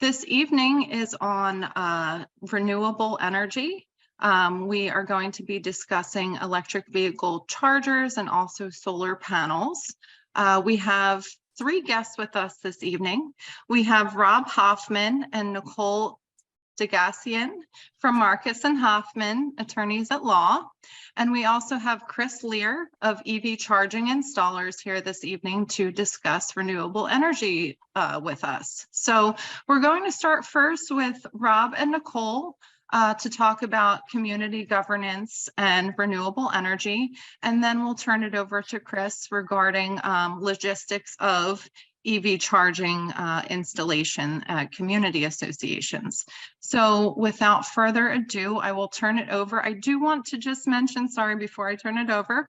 This evening is on renewable energy. We are going to be discussing electric vehicle chargers and also solar panels. We have three guests with us this evening. We have Rob Hoffman and Nicole Degassian from Marcus and Hoffman, attorneys at law. And we also have Chris Lehr of EV Charging Installers here this evening to discuss renewable energy with us. So we're going to start first with Rob and Nicole to talk about community governance and renewable energy. And then we'll turn it over to Chris regarding logistics of EV charging installation at community associations. So without further ado, I will turn it over. I do want to just mention, sorry, before I turn it over,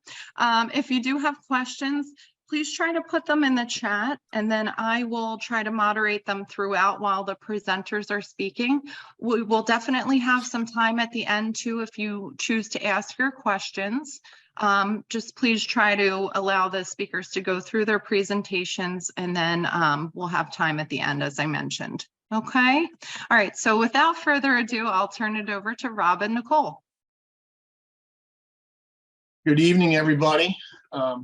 if you do have questions, please try to put them in the chat, and then I will try to moderate them throughout while the presenters are speaking. We will definitely have some time at the end too if you choose to ask your questions. Just please try to allow the speakers to go through their presentations, and then we'll have time at the end, as I mentioned. Okay. All right. So without further ado, I'll turn it over to Rob and Nicole. Good evening, everybody.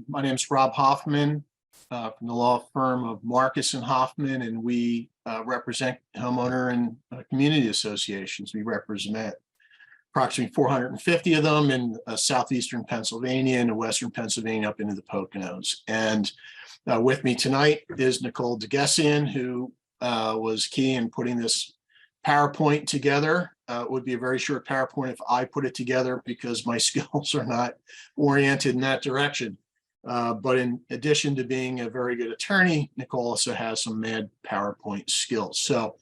My name is Rob Hoffman from the law firm of Marcus and Hoffman, and we represent homeowner and community associations. We represent approximately 450 of them in southeastern Pennsylvania and western Pennsylvania up into the Poconos. And with me tonight is Nicole Degassian, who was key in putting this PowerPoint together. It would be a very short PowerPoint if I put it together because my skills are not oriented in that direction. But in addition to being a very good attorney, Nicole also has some mad PowerPoint skills. So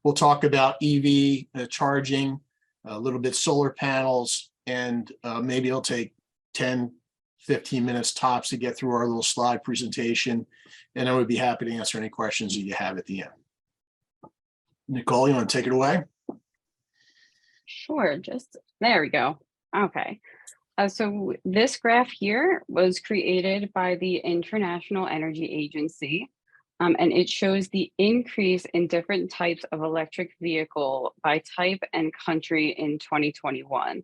we'll talk about EV charging, a little bit solar panels, and maybe it'll take 10, 15 minutes tops to get through our little slide presentation. And I would be happy to answer any questions that you have at the end. Nicole, you want to take it away? Sure, just there we go. Okay. So this graph here was created by the International Energy Agency, and it shows the increase in different types of electric vehicle by type and country in 2021.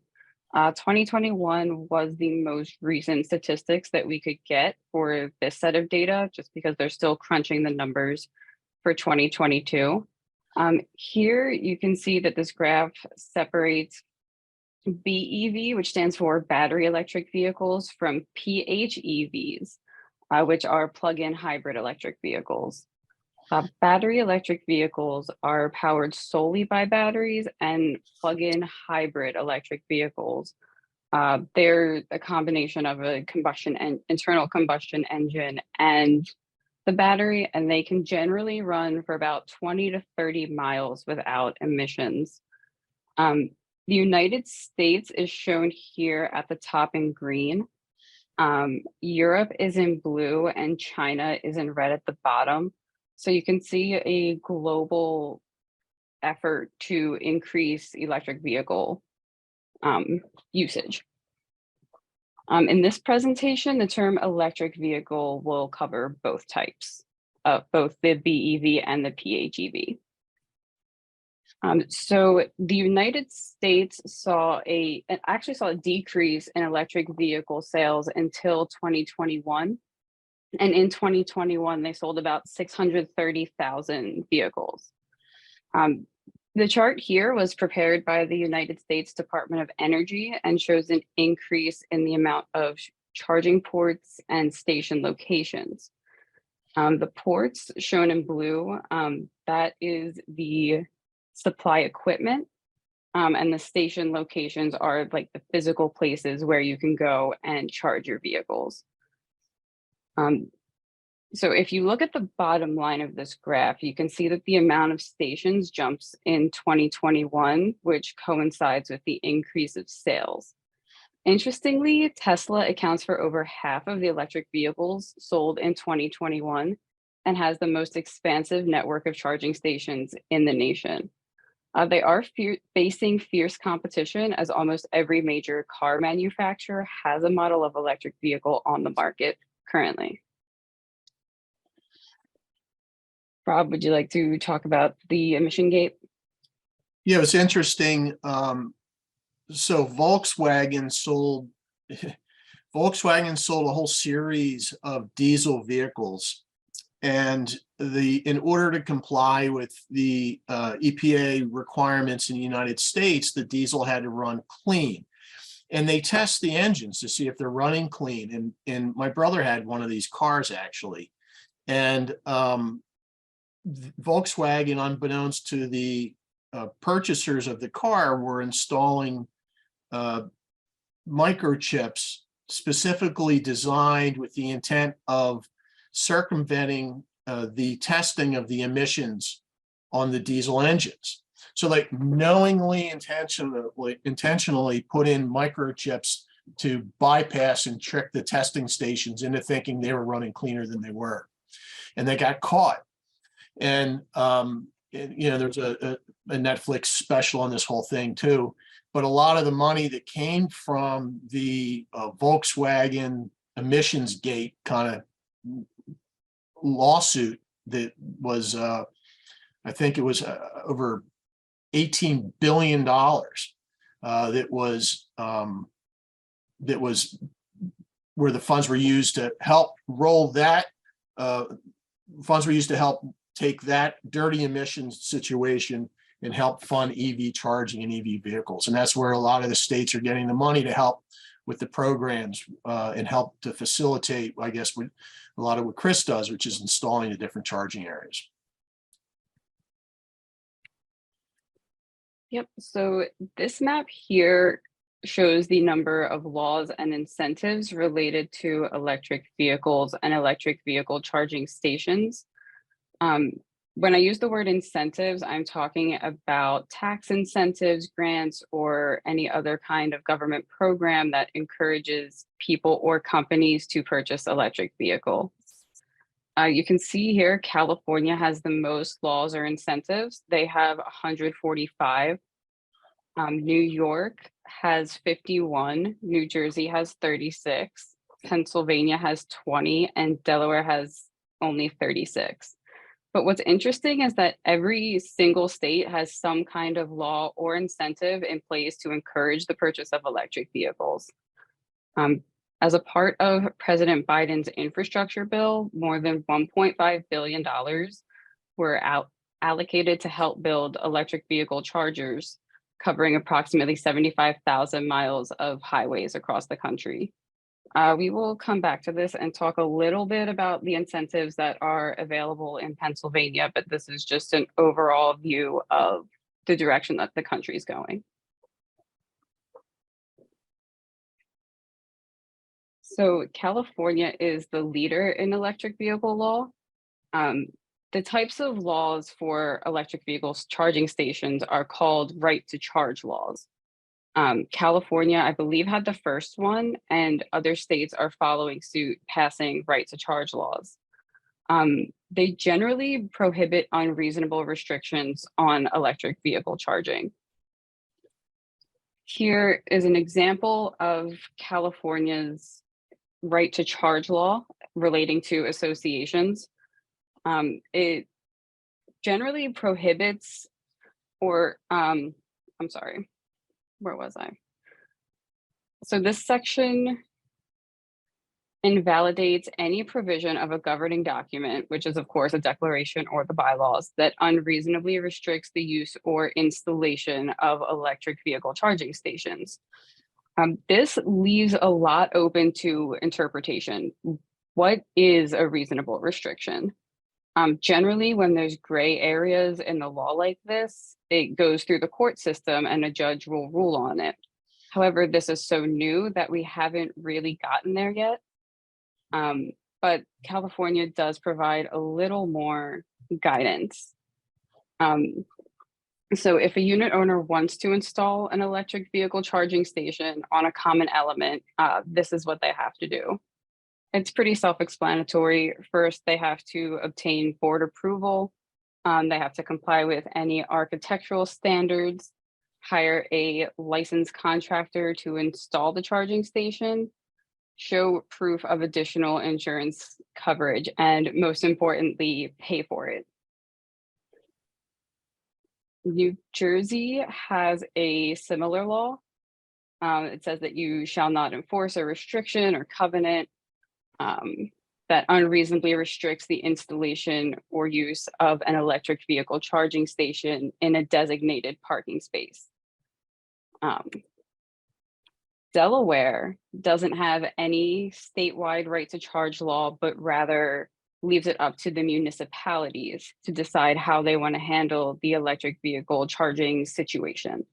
2021 was the most recent statistics that we could get for this set of data, just because they're still crunching the numbers for 2022. Here you can see that this graph separates BEV, which stands for battery electric vehicles, from PHEVs, which are plug-in hybrid electric vehicles. Battery electric vehicles are powered solely by batteries, and plug-in hybrid electric vehicles, they're a combination of a internal combustion engine and the battery, and they can generally run for about 20 to 30 miles without emissions. The United States is shown here at the top in green. Europe is in blue and China is in red at the bottom. So you can see a global effort to increase electric vehicle usage. In this presentation, the term electric vehicle will cover both types, both the BEV and the PHEV. So the United States actually saw a decrease in electric vehicle sales until 2021. And in 2021, they sold about 630,000 vehicles. The chart here was prepared by the United States Department of Energy and shows an increase in the amount of charging ports and station locations. The ports shown in blue, that is the supply equipment, and the station locations are like the physical places where you can go and charge your vehicles. So if you look at the bottom line of this graph, you can see that the amount of stations jumps in 2021, which coincides with the increase of sales. Interestingly, Tesla accounts for over half of the electric vehicles sold in 2021 and has the most expansive network of charging stations in the nation. They are facing fierce competition, as almost every major car manufacturer has a model of electric vehicle on the market currently. Rob, would you like to talk about the emission gate? Yeah, it's interesting. So Volkswagen sold Volkswagen sold a whole series of diesel vehicles, and in order to comply with the EPA requirements in the United States, the diesel had to run clean. And they test the engines to see if they're running clean. And my brother had one of these cars actually, and Volkswagen, unbeknownst to the purchasers of the car, were installing microchips specifically designed with the intent of circumventing the testing of the emissions on the diesel engines. So they knowingly, intentionally put in microchips to bypass and trick the testing stations into thinking they were running cleaner than they were. And they got caught. And there's a Netflix special on this whole thing too. But a lot of the money that came from the Volkswagen emissions gate kind of lawsuit that was, I think it was over $18 billion that was where the funds were used to help roll that, funds were used to help take that dirty emissions situation and help fund EV charging and EV vehicles. And that's where a lot of the states are getting the money to help with the programs and help to facilitate, I guess, what a lot of what Chris does, which is installing the different charging areas. Yep, so this map here shows the number of laws and incentives related to electric vehicles and electric vehicle charging stations. When I use the word incentives, I'm talking about tax incentives, grants, or any other kind of government program that encourages people or companies to purchase electric vehicles. You can see here, California has the most laws or incentives. They have 145. New York has 51. New Jersey has 36. Pennsylvania has 20, and Delaware has only 36. But what's interesting is that every single state has some kind of law or incentive in place to encourage the purchase of electric vehicles. As a part of President Biden's infrastructure bill, more than $1.5 billion were allocated to help build electric vehicle chargers, covering approximately 75,000 miles of highways across the country. We will come back to this and talk a little bit about the incentives that are available in Pennsylvania, but this is just an overall view of the direction that the country is going. So California is the leader in electric vehicle law. The types of laws for electric vehicles charging stations are called right to charge laws. California, I believe, had the first one, and other states are following suit, passing right to charge laws. They generally prohibit unreasonable restrictions on electric vehicle charging. Here is an example of California's right to charge law relating to associations. It generally prohibits, or I'm sorry, where was I? So this section invalidates any provision of a governing document, which is of course a declaration or the bylaws, that unreasonably restricts the use or installation of electric vehicle charging stations. This leaves a lot open to interpretation. What is a reasonable restriction? Generally, when there's gray areas in the law like this, it goes through the court system and a judge will rule on it. However, this is so new that we haven't really gotten there yet. But California does provide a little more guidance. So if a unit owner wants to install an electric vehicle charging station on a common element, this is what they have to do. It's pretty self-explanatory. First, they have to obtain board approval. They have to comply with any architectural standards, hire a licensed contractor to install the charging station, show proof of additional insurance coverage, and most importantly, pay for it. New Jersey has a similar law. It says that you shall not enforce a restriction or covenant that unreasonably restricts the installation or use of an electric vehicle charging station in a designated parking space. Delaware doesn't have any statewide right to charge law, but rather leaves it up to the municipalities to decide how they want to handle the electric vehicle charging situation.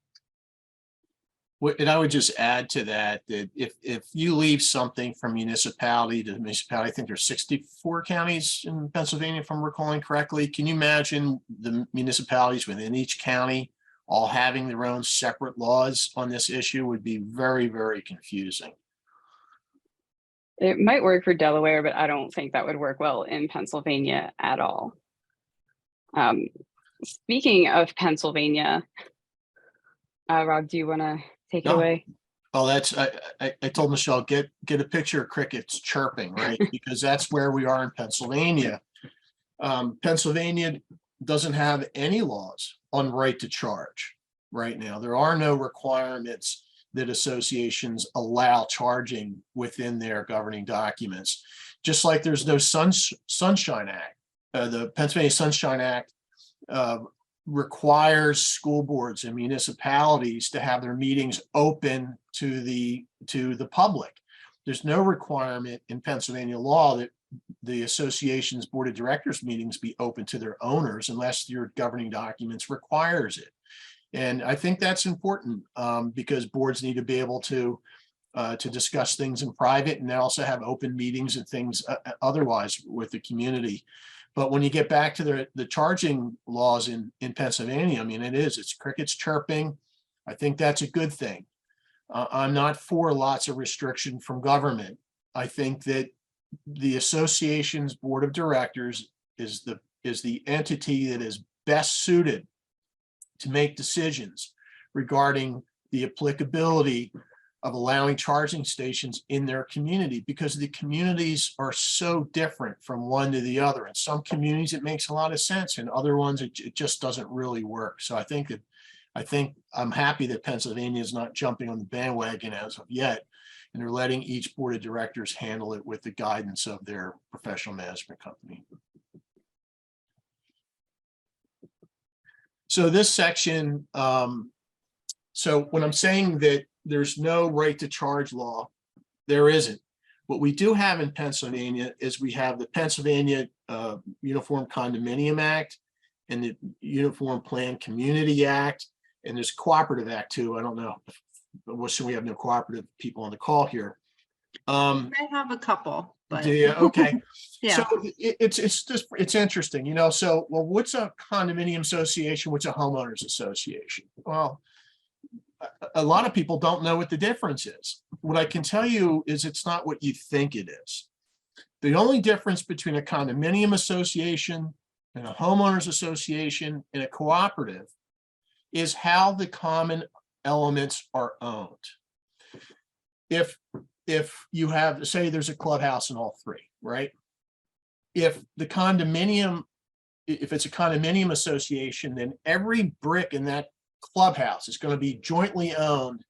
And I would just add to that, that if you leave something from municipality to municipality, I think there's 64 counties in Pennsylvania, if I'm recalling correctly. Can you imagine the municipalities within each county all having their own separate laws on this issue? Would be very, very confusing. It might work for Delaware, but I don't think that would work well in Pennsylvania at all. Speaking of Pennsylvania, Rob, do you want to take it away? Oh, that's, I told Michelle, get a picture of crickets chirping, right? Because that's where we are in Pennsylvania. Pennsylvania doesn't have any laws on right to charge right now. There are no requirements that associations allow charging within their governing documents. Just like there's no Sunshine Act. The Pennsylvania Sunshine Act requires school boards and municipalities to have their meetings open to the public. There's no requirement in Pennsylvania law that the association's board of directors meetings be open to their owners unless your governing documents requires it. And I think that's important because boards need to be able to discuss things in private and also have open meetings and things otherwise with the community. But when you get back to the charging laws in Pennsylvania, I mean, it's crickets chirping. I think that's a good thing. I'm not for lots of restriction from government. I think that the association's board of directors is the entity that is best suited to make decisions regarding the applicability of allowing charging stations in their community, because the communities are so different from one to the other. In some communities, it makes a lot of sense. In other ones, it just doesn't really work. So I think I'm happy that Pennsylvania is not jumping on the bandwagon as of yet, and they're letting each board of directors handle it with the guidance of their professional management company. So this section, so when I'm saying that there's no right to charge law, there isn't. What we do have in Pennsylvania is we have the Pennsylvania Uniform Condominium Act and the Uniform Plan Community Act, and there's Cooperative Act too. I don't know. So we have no cooperative people on the call here. I have a couple, but okay. yeah. So it's interesting, you know. So, well, what's a condominium association? What's a homeowners association? Well, a lot of people don't know what the difference is. What I can tell you is it's not what you think it is. The only difference between a condominium association and a homeowners association and a cooperative is how the common elements are owned. If you have, say there's a clubhouse in all three, right? If it's a condominium association, then every brick in that clubhouse is going to be jointly owned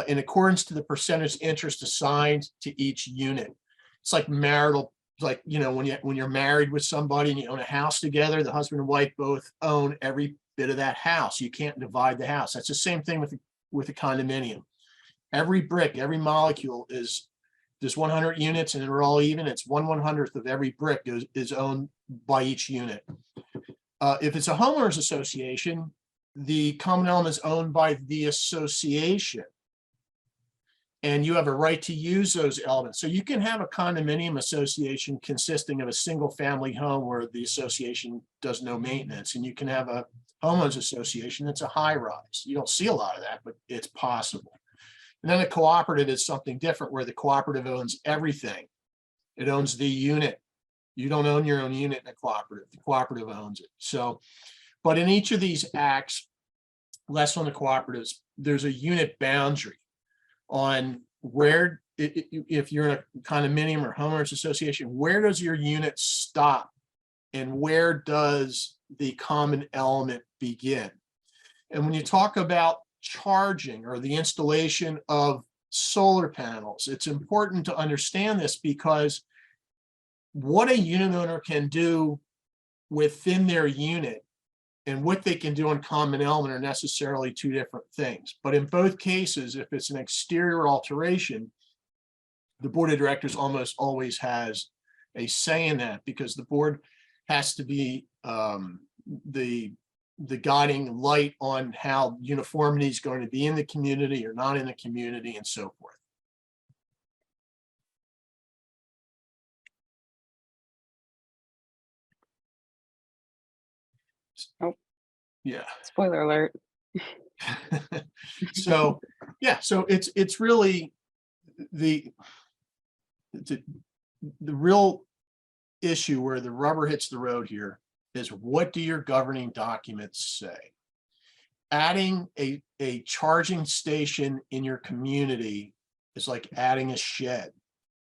in accordance to the percentage interest assigned to each unit. It's like marital, like, you know, when you're married with somebody and you own a house together, the husband and wife both own every bit of that house. You can't divide the house. That's the same thing with a condominium. Every brick, every molecule is, there's 100 units and they're all even. It's 1/100th of every brick is owned by each unit. If it's a homeowners association, the common element is owned by the association, and you have a right to use those elements. So you can have a condominium association consisting of a single family home where the association does no maintenance, and you can have a homeowners association that's a high rise. You don't see a lot of that, but it's possible. And then a cooperative is something different, where the cooperative owns everything. It owns the unit. You don't own your own unit in a cooperative. The cooperative owns it. So, but in each of these acts, less on the cooperatives, there's a unit boundary on where, if you're in a condominium or homeowners association, where does your unit stop and where does the common element begin? And when you talk about charging or the installation of solar panels, it's important to understand this, because what a unit owner can do within their unit and what they can do in common element are necessarily two different things. But in both cases, if it's an exterior alteration, the board of directors almost always has a say in that, because the board has to be the guiding light on how uniformity is going to be in the community or not in the community, and so forth. Oh, yeah. spoiler alert. So yeah, so it's really the real issue where the rubber hits the road here is, what do your governing documents say? Adding a charging station in your community is like adding a shed,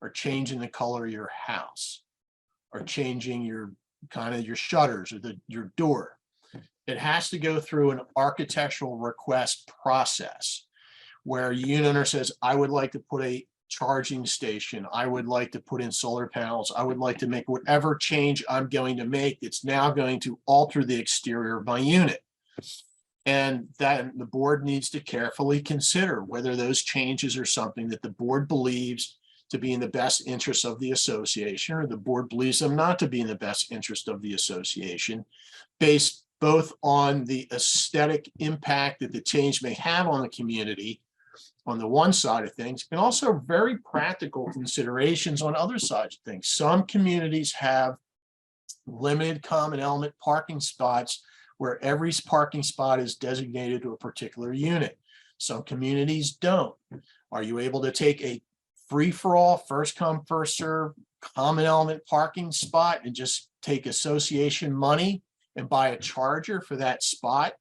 or changing the color of your house, or changing your your shutters or your door. It has to go through an architectural request process where a unit owner says, I would like to put a charging station, I would like to put in solar panels, I would like to make whatever change I'm going to make that's now going to alter the exterior of my unit. And that the board needs to carefully consider whether those changes are something that the board believes to be in the best interest of the association, or the board believes them not to be in the best interest of the association, based both on the aesthetic impact that the change may have on the community on the one side of things, and also very practical considerations on other sides of things. Some communities have limited common element parking spots where every parking spot is designated to a particular unit. Some communities don't. Are you able to take a free-for-all, first come, first serve common element parking spot and just take association money and buy a charger for that spot,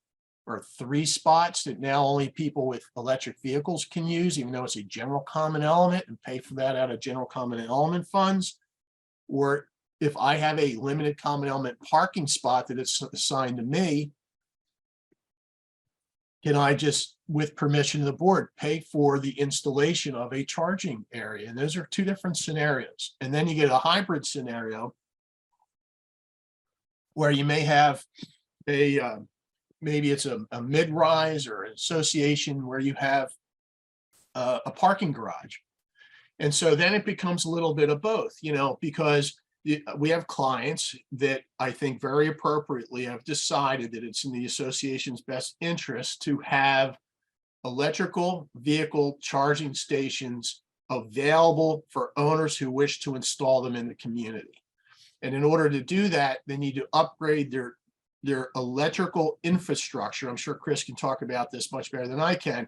or 3 spots that now only people with electric vehicles can use, even though it's a general common element, and pay for that out of general common element funds? Or if I have a limited common element parking spot that is assigned to me, can I just, with permission of the board, pay for the installation of a charging area? And those are 2 different scenarios. And then you get a hybrid scenario where you may have a maybe it's a mid-rise or an association where you have a parking garage. And so then it becomes a little bit of both, because we have clients that I think very appropriately have decided that it's in the association's best interest to have electrical vehicle charging stations available for owners who wish to install them in the community. And in order to do that, they need to upgrade their electrical infrastructure. I'm sure Chris can talk about this much better than I can,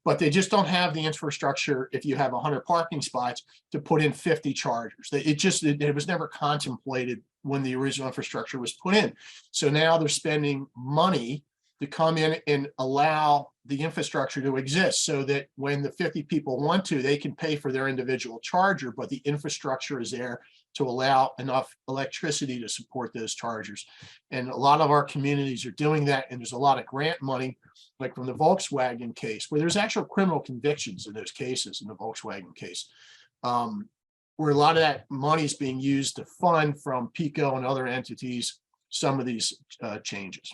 but they just don't have the infrastructure, if you have 100 parking spots, to put in 50 chargers. It was never contemplated when the original infrastructure was put in. So now they're spending money to come in and allow the infrastructure to exist, so that when the 50 people want to, they can pay for their individual charger, but the infrastructure is there to allow enough electricity to support those chargers. And a lot of our communities are doing that, and there's a lot of grant money, like from the Volkswagen case, where there's actual criminal convictions in those cases, in the Volkswagen case, where a lot of that money is being used to fund from PICO and other entities some of these changes.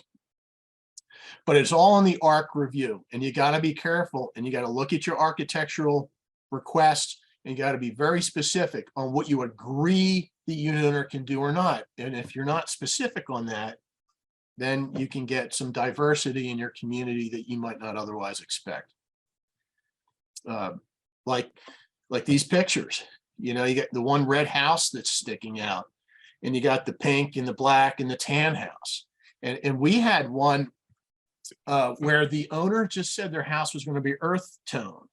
But it's all in the ARC review, and you got to be careful, and you got to look at your architectural requests, and you got to be very specific on what you agree the unit owner can do or not. And if you're not specific on that, then you can get some diversity in your community that you might not otherwise expect. Like these pictures, you get the one red house that's sticking out, and you got the pink and the black and the tan house. And we had one where the owner just said their house was going to be earth tone,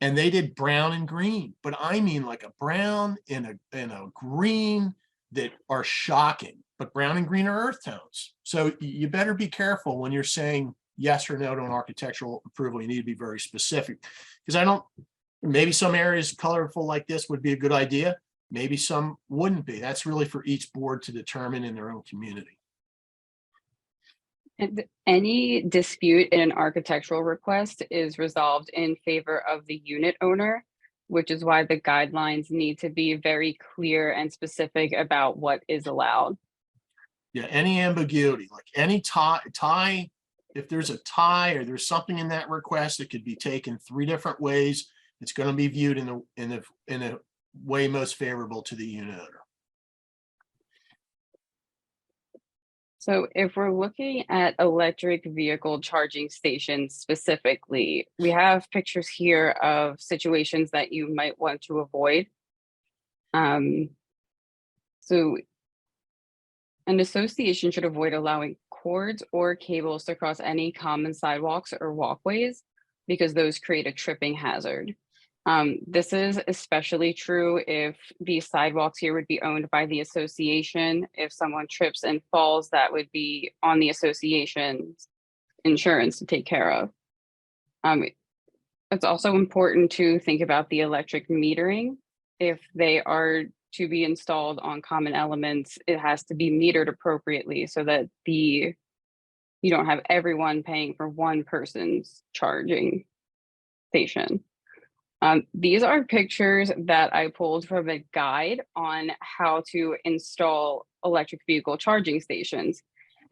and they did brown and green, but I mean like a brown and a green that are shocking. But brown and green are earth tones. So you better be careful when you're saying yes or no to an architectural approval. You need to be very specific, because maybe some areas colorful like this would be a good idea, Maybe some wouldn't be. That's really for each board to determine in their own community. And any dispute in an architectural request is resolved in favor of the unit owner, which is why the guidelines need to be very clear and specific about what is allowed. Yeah, any ambiguity, like any tie, if there's a tie or there's something in that request that could be taken 3 different ways, it's going to be viewed in a way most favorable to the unit owner. So if we're looking at electric vehicle charging stations specifically, we have pictures here of situations that you might want to avoid. So an association should avoid allowing cords or cables to cross any common sidewalks or walkways because those create a tripping hazard. This is especially true if the sidewalks here would be owned by the association. If someone trips and falls, that would be on the association's insurance to take care of. It's also important to think about the electric metering. If they are to be installed on common elements, it has to be metered appropriately so that you don't have everyone paying for one person's charging station. These are pictures that I pulled from a guide on how to install electric vehicle charging stations.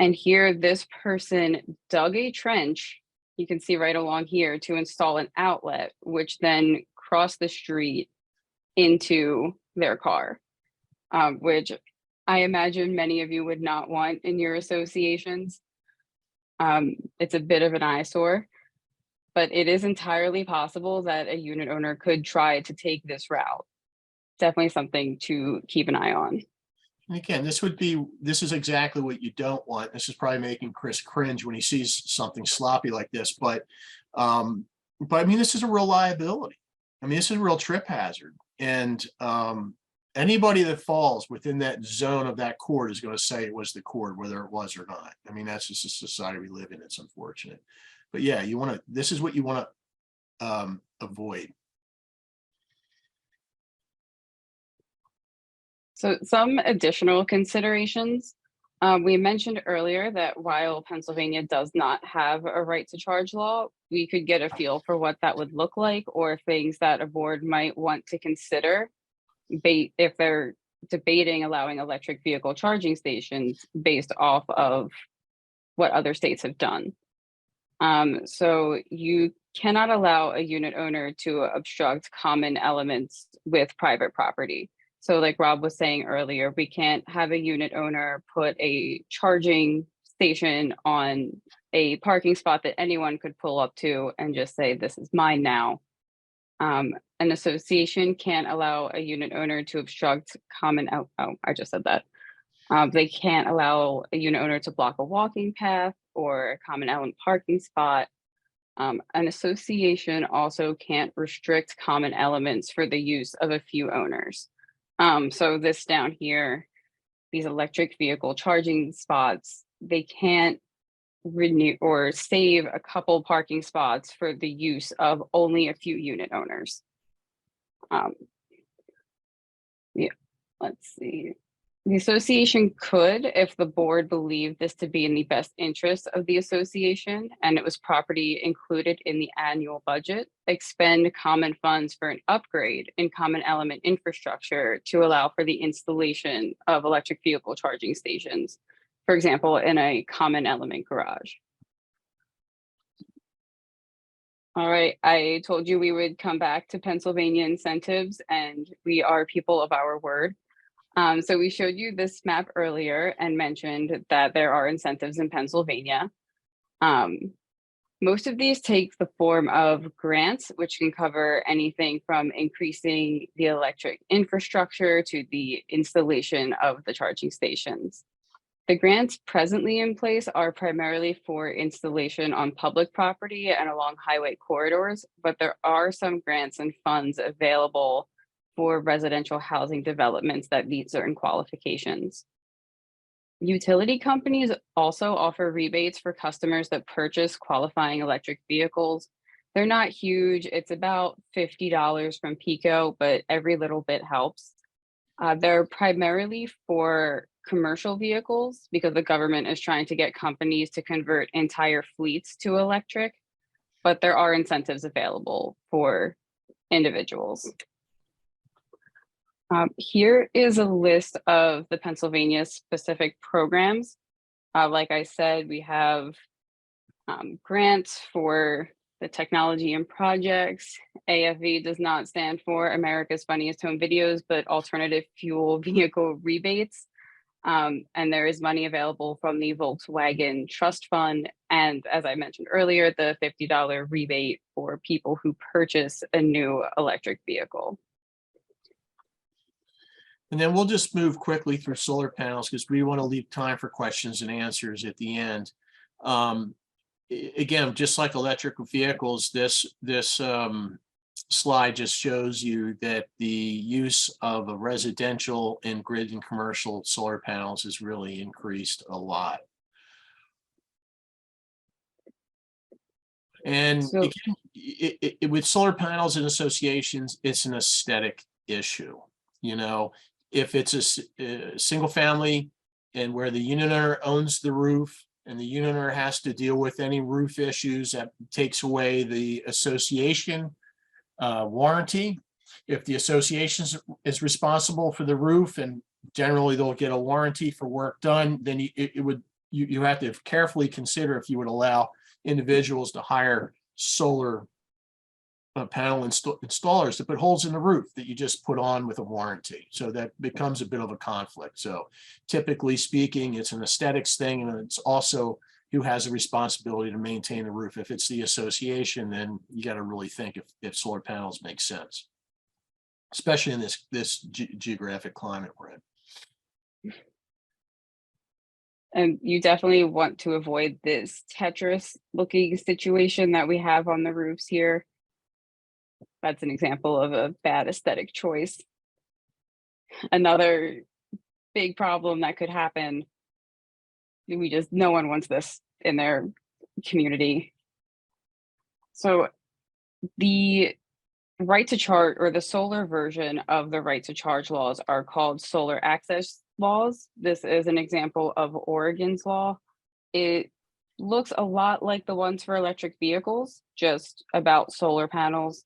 And here, this person dug a trench, you can see right along here, to install an outlet, which then crossed the street into their car, which I imagine many of you would not want in your associations. It's a bit of an eyesore. But it is entirely possible that a unit owner could try to take this route. Definitely something to keep an eye on. And again, this is exactly what you don't want. This is probably making Chris cringe when he sees something sloppy like this, but I mean, this is a real liability. I mean, this is a real trip hazard. And anybody that falls within that zone of that cord is going to say it was the cord, whether it was or not. I mean, that's just the society we live in. It's unfortunate. But yeah, this is what you want to avoid. So some additional considerations. We mentioned earlier that while Pennsylvania does not have a right to charge law, we could get a feel for what that would look like or things that a board might want to consider if they're debating allowing electric vehicle charging stations based off of what other states have done. So you cannot allow a unit owner to obstruct common elements with private property. So like Rob was saying earlier, we can't have a unit owner put a charging station on a parking spot that anyone could pull up to and just say, this is mine now. An association can't allow a unit owner to obstruct common, I just said that. They can't allow a unit owner to block a walking path or a common element parking spot. An association also can't restrict common elements for the use of a few owners. So this down here, these electric vehicle charging spots, they can't renew or save a couple parking spots for the use of only a few unit owners. Yeah, let's see. The association could, if the board believed this to be in the best interest of the association and it was property included in the annual budget, expend common funds for an upgrade in common element infrastructure to allow for the installation of electric vehicle charging stations, for example, in a common element garage. All right, I told you we would come back to Pennsylvania incentives, and we are people of our word. So we showed you this map earlier and mentioned that there are incentives in Pennsylvania. Most of these take the form of grants, which can cover anything from increasing the electric infrastructure to the installation of the charging stations. The grants presently in place are primarily for installation on public property and along highway corridors, but there are some grants and funds available for residential housing developments that meet certain qualifications. Utility companies also offer rebates for customers that purchase qualifying electric vehicles. They're not huge. It's about $50 from PICO, but every little bit helps. They're primarily for commercial vehicles because the government is trying to get companies to convert entire fleets to electric, but there are incentives available for individuals. Here is a list of the Pennsylvania specific programs. Like I said, we have grants for the technology and projects. AFV does not stand for America's Funniest Home Videos, but alternative fuel vehicle rebates. And there is money available from the Volkswagen Trust Fund. And as I mentioned earlier, the $50 rebate for people who purchase a new electric vehicle. And then we'll just move quickly through solar panels because we want to leave time for questions and answers at the end. Again, just like electric vehicles, this slide just shows you that the use of a residential and grid and commercial solar panels has really increased a lot. And So, again, with solar panels and associations, it's an aesthetic issue. You know, if it's a single family and where the unit owner owns the roof and the unit owner has to deal with any roof issues, that takes away the association warranty. If the association is responsible for the roof and generally they'll get a warranty for work done, then you have to carefully consider if you would allow individuals to hire solar panel installers to put holes in the roof that you just put on with a warranty. So that becomes a bit of a conflict. So typically speaking, it's an aesthetics thing, and it's also who has a responsibility to maintain the roof. If it's the association, then you got to really think if solar panels make sense, especially in this geographic climate we're in. and you definitely want to avoid this Tetris looking situation that we have on the roofs here. That's an example of a bad aesthetic choice. Another big problem that could happen, no one wants this in their community. So the right to charge, or the solar version of the right to charge laws, are called solar access laws. This is an example of Oregon's law. It looks a lot like the ones for electric vehicles, just about solar panels.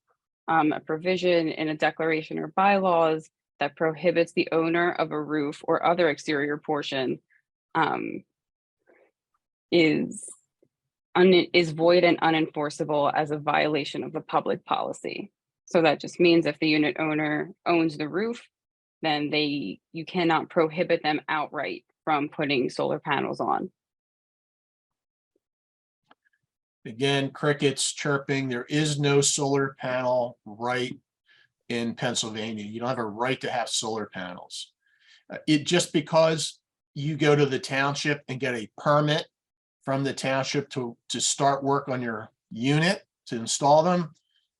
A provision in a declaration or bylaws that prohibits the owner of a roof or other exterior portion is void and unenforceable as a violation of the public policy. So that just means if the unit owner owns the roof, then you cannot prohibit them outright from putting solar panels on. Again, crickets chirping. There is no solar panel right in Pennsylvania. You don't have a right to have solar panels. It just because you go to the township and get a permit from the township to start work on your unit to install them,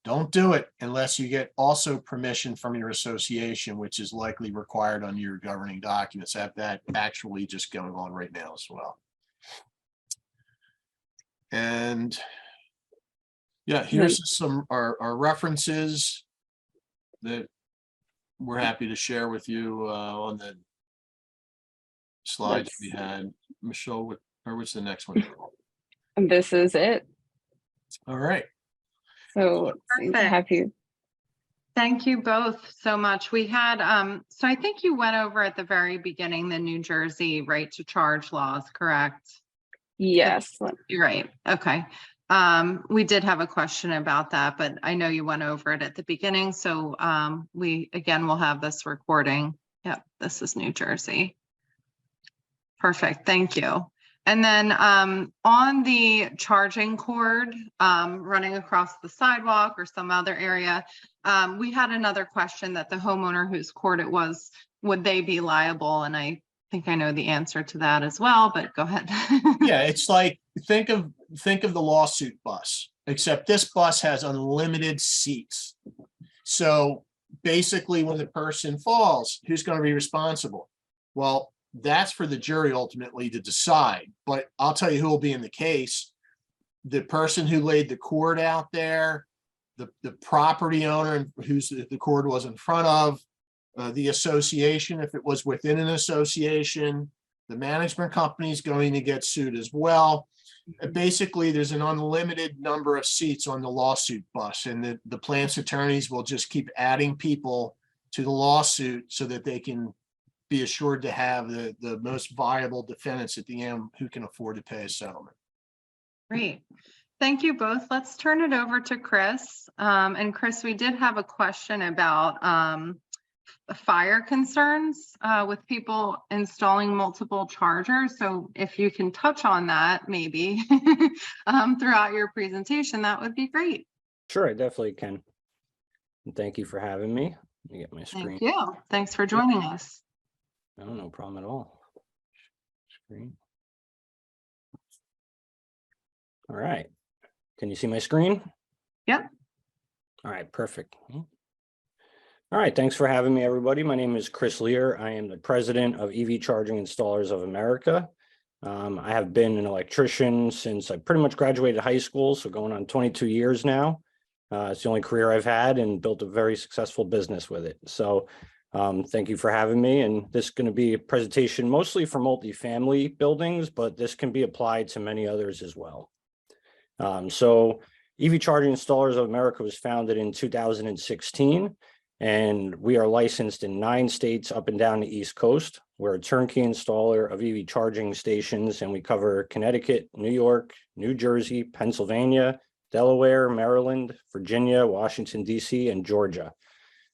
don't do it unless you get also permission from your association, which is likely required on your governing documents. Have that actually just going on right now as well. And yeah, here's some our references that we're happy to share with you on the slides we had. Michelle, what's the next one? And this is it. All right. So happy. Thank you both so much. We had, so I think you went over at the very beginning, the New Jersey right to charge laws, correct? Yes. You're right. Okay. We did have a question about that, but I know you went over it at the beginning. So we, again, will have this recording. Yep. This is New Jersey. Perfect. Thank you. And then on the charging cord running across the sidewalk or some other area, we had another question that the homeowner whose cord it was, would they be liable? And I think I know the answer to that as well, but go ahead. Yeah, it's like, think of the lawsuit bus, except this bus has unlimited seats. So basically when the person falls, who's going to be responsible? Well, that's for the jury ultimately to decide, but I'll tell you who will be in the case. The person who laid the cord out there, the property owner whose the cord was in front of, the association, if it was within an association. The management company is going to get sued as well. Basically, there's an unlimited number of seats on the lawsuit bus, and the plaintiff's attorneys will just keep adding people to the lawsuit so that they can be assured to have the most viable defendants at the end who can afford to pay a settlement. Great. Thank you both. Let's turn it over to Chris. And Chris, we did have a question about fire concerns with people installing multiple chargers. So if you can touch on that maybe throughout your presentation, that would be great. Sure, I definitely can. And thank you for having me. Let me get my screen. Thank you. Thanks for joining us. No, no problem at all. Screen. All right. Can you see my screen? Yep. All right, perfect. All right, thanks for having me, everybody. My name is Chris Lehr. I am the president of EV Charging Installers of America. I have been an electrician since I pretty much graduated high school, so going on 22 years now. It's the only career I've had, and built a very successful business with it. So thank you for having me. And this is going to be a presentation mostly for multifamily buildings, but this can be applied to many others as well. So EV Charging Installers of America was founded in 2016, and we are licensed in 9 states up and down the East Coast. We're a turnkey installer of EV charging stations, and we cover Connecticut, New York, New Jersey, Pennsylvania, Delaware, Maryland, Virginia, Washington, D.C., and Georgia.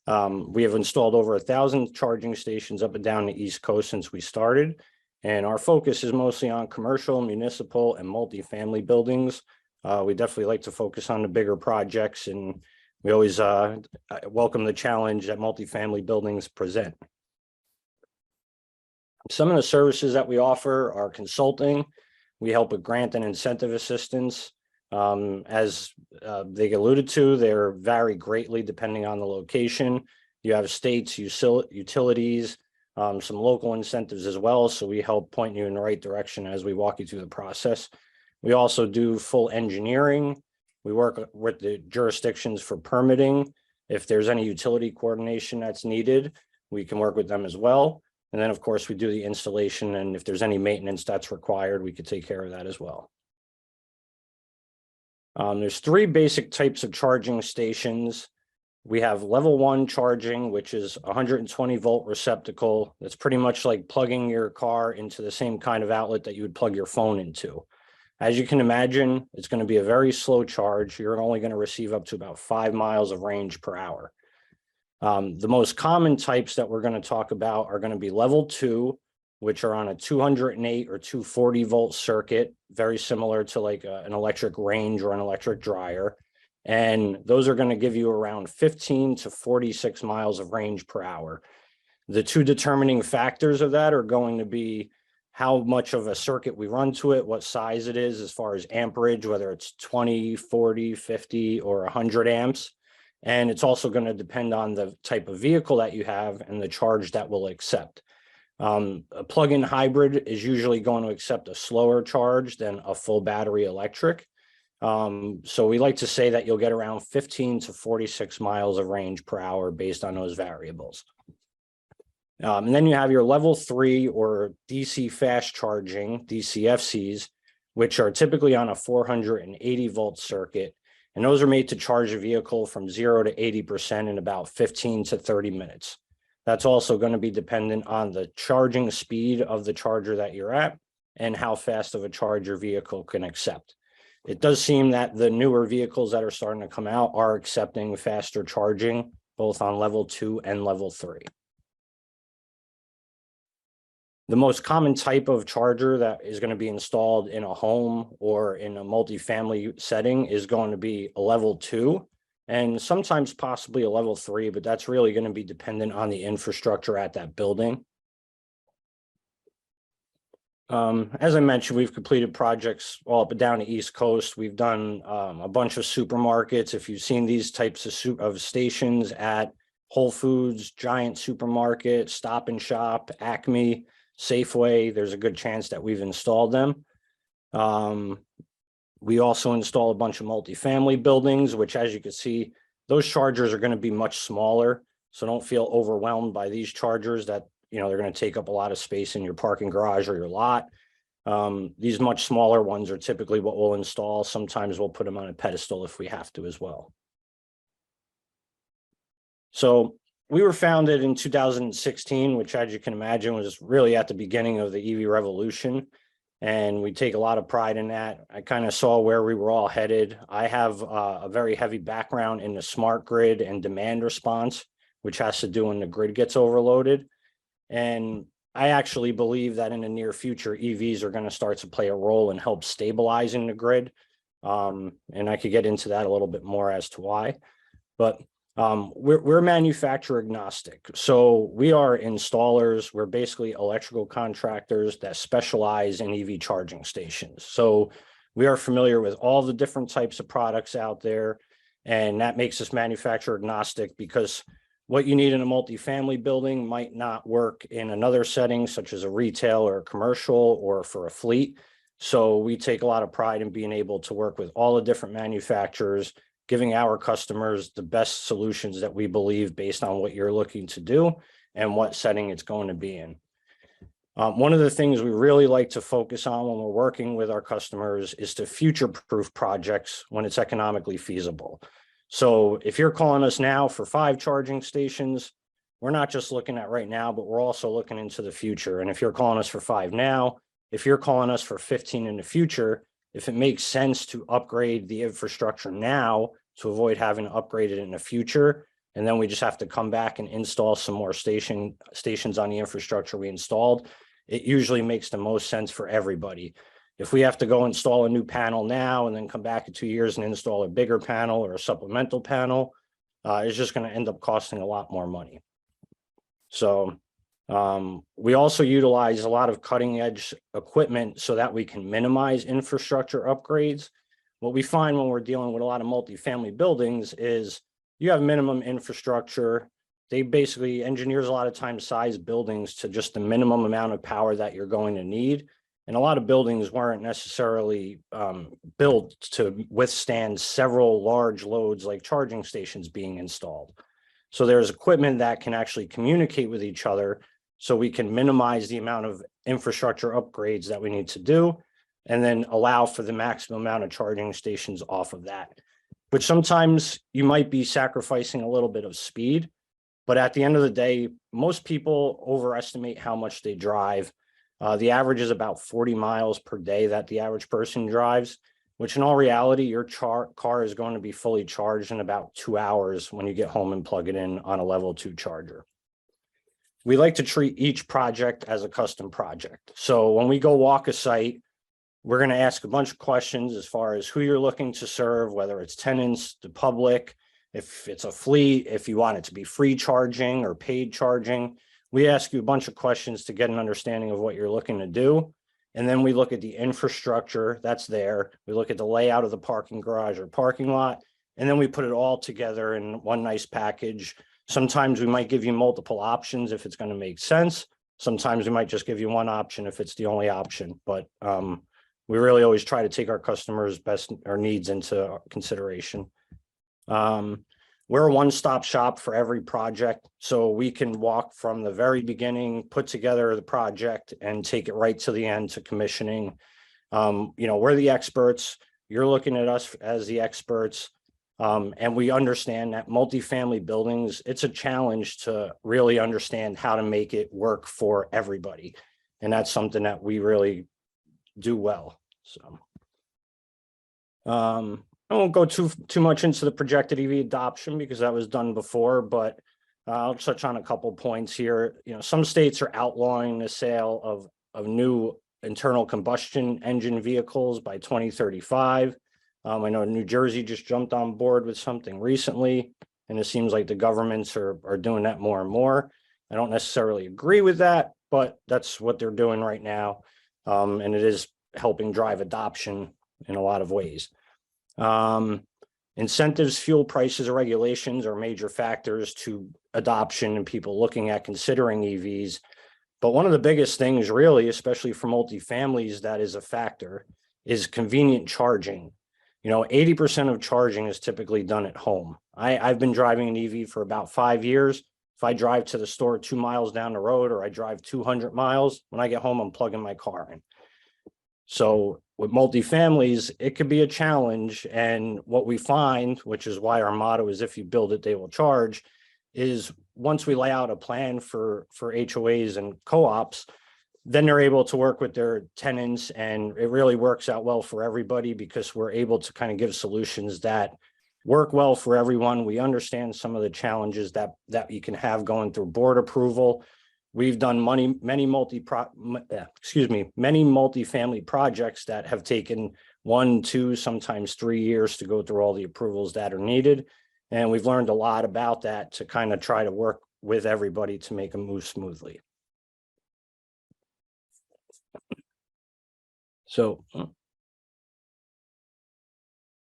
We have installed over 1,000 charging stations up and down the East Coast since we started, and our focus is mostly on commercial, municipal, and multifamily buildings. We definitely like to focus on the bigger projects, and we always welcome the challenge that multifamily buildings present. Some of the services that we offer are consulting. We help with grant and incentive assistance. As they alluded to, they vary greatly depending on the location. You have states, utilities, some local incentives as well. So we help point you in the right direction as we walk you through the process. We also do full engineering. We work with the jurisdictions for permitting. If there's any utility coordination that's needed, we can work with them as well. And then, of course, we do the installation, and if there's any maintenance that's required, we could take care of that as well. There's 3 basic types of charging stations. We have level 1 charging, which is 120 volt receptacle. That's pretty much like plugging your car into the same kind of outlet that you would plug your phone into. As you can imagine, it's going to be a very slow charge. You're only going to receive up to about 5 miles of range per hour. The most common types that we're going to talk about are going to be level 2, which are on a 208 or 240 volt circuit, very similar to like an electric range or an electric dryer. And those are going to give you around 15 to 46 miles of range per hour. The 2 determining factors of that are going to be how much of a circuit we run to it, what size it is as far as amperage, whether it's 20, 40, 50, or 100 amps. And it's also going to depend on the type of vehicle that you have and the charge that will accept. A plug-in hybrid is usually going to accept a slower charge than a full battery electric. So we like to say that you'll get around 15 to 46 miles of range per hour based on those variables. And then you have your level 3 or DC fast charging, DCFCs, which are typically on a 480 volt circuit. And those are made to charge a vehicle from 0 to 80% in about 15 to 30 minutes. That's also going to be dependent on the charging speed of the charger that you're at and how fast of a charge your vehicle can accept. It does seem that the newer vehicles that are starting to come out are accepting faster charging, both on level 2 and level 3. The most common type of charger that is going to be installed in a home or in a multifamily setting is going to be a level 2 and sometimes possibly a level 3, but that's really going to be dependent on the infrastructure at that building. As I mentioned, we've completed projects all up and down the East Coast. We've done a bunch of supermarkets. If you've seen these types of stations at Whole Foods, Giant Supermarket, Stop and Shop, Acme, Safeway, there's a good chance that we've installed them. We also install a bunch of multifamily buildings, which, as you can see, those chargers are going to be much smaller. So don't feel overwhelmed by these chargers that, they're going to take up a lot of space in your parking garage or your lot. These much smaller ones are typically what we'll install. Sometimes we'll put them on a pedestal if we have to as well. So we were founded in 2016, which, as you can imagine, was really at the beginning of the EV revolution. And we take a lot of pride in that. I kind of saw where we were all headed. I have a very heavy background in the smart grid and demand response, which has to do when the grid gets overloaded. And I actually believe that in the near future, EVs are going to start to play a role in help stabilizing the grid. And I could get into that a little bit more as to why. But we're manufacturer agnostic. So we are installers. We're basically electrical contractors that specialize in EV charging stations. So we are familiar with all the different types of products out there. And that makes us manufacturer agnostic, because what you need in a multifamily building might not work in another setting, such as a retail or a commercial or for a fleet. So we take a lot of pride in being able to work with all the different manufacturers, giving our customers the best solutions that we believe based on what you're looking to do and what setting it's going to be in. One of the things we really like to focus on when we're working with our customers is to future-proof projects when it's economically feasible. So if you're calling us now for 5 charging stations, we're not just looking at right now, but we're also looking into the future. And if you're calling us for 5 now, if you're calling us for 15 in the future, if it makes sense to upgrade the infrastructure now to avoid having to upgrade it in the future, and then we just have to come back and install some more stations on the infrastructure we installed, it usually makes the most sense for everybody. If we have to go install a new panel now and then come back in 2 years and install a bigger panel or a supplemental panel, it's just going to end up costing a lot more money. So we also utilize a lot of cutting edge equipment so that we can minimize infrastructure upgrades. What we find when we're dealing with a lot of multifamily buildings is you have minimum infrastructure. They basically, engineers a lot of times size buildings to just the minimum amount of power that you're going to need. And a lot of buildings weren't necessarily built to withstand several large loads like charging stations being installed. So there's equipment that can actually communicate with each other so we can minimize the amount of infrastructure upgrades that we need to do, and then allow for the maximum amount of charging stations off of that. Which sometimes you might be sacrificing a little bit of speed, but at the end of the day, most people overestimate how much they drive. The average is about 40 miles per day that the average person drives, which in all reality, your car is going to be fully charged in about 2 hours when you get home and plug it in on a level 2 charger. We like to treat each project as a custom project. So when we go walk a site, we're going to ask a bunch of questions as far as who you're looking to serve, whether it's tenants, the public, if it's a fleet, if you want it to be free charging or paid charging. We ask you a bunch of questions to get an understanding of what you're looking to do. And then we look at the infrastructure that's there. We look at the layout of the parking garage or parking lot, and then we put it all together in one nice package. Sometimes we might give you multiple options if it's going to make sense. Sometimes we might just give you one option if it's the only option. But we really always try to take our customers' best or needs into consideration. We're a one-stop shop for every project, so we can walk from the very beginning, put together the project, and take it right to the end to commissioning. We're the experts. You're looking at us as the experts, and we understand that multifamily buildings, it's a challenge to really understand how to make it work for everybody, and that's something that we really do well. So I won't go too much into the projected EV adoption because that was done before, but I'll touch on a couple points here. Some states are outlawing the sale of new internal combustion engine vehicles by 2035. I know New Jersey just jumped on board with something recently, and it seems like the governments are doing that more and more. I don't necessarily agree with that, but that's what they're doing right now. And it is helping drive adoption in a lot of ways. Incentives, fuel prices, or regulations are major factors to adoption and people looking at considering EVs. But one of the biggest things really, especially for multifamilies, that is a factor is convenient charging. 80% of charging is typically done at home. I've been driving an EV for about 5 years. If I drive to the store 2 miles down the road, or I drive 200 miles, when I get home, I'm plugging my car in. So with multifamilies, it could be a challenge. And what we find, which is why our motto is if you build it, they will charge, is once we lay out a plan for HOAs and co-ops, then they're able to work with their tenants, and it really works out well for everybody because we're able to kind of give solutions that work well for everyone. We understand some of the challenges that you can have going through board approval. We've done many multifamily projects that have taken 1, 2, sometimes 3 years to go through all the approvals that are needed. And we've learned a lot about that to kind of try to work with everybody to make them move smoothly. So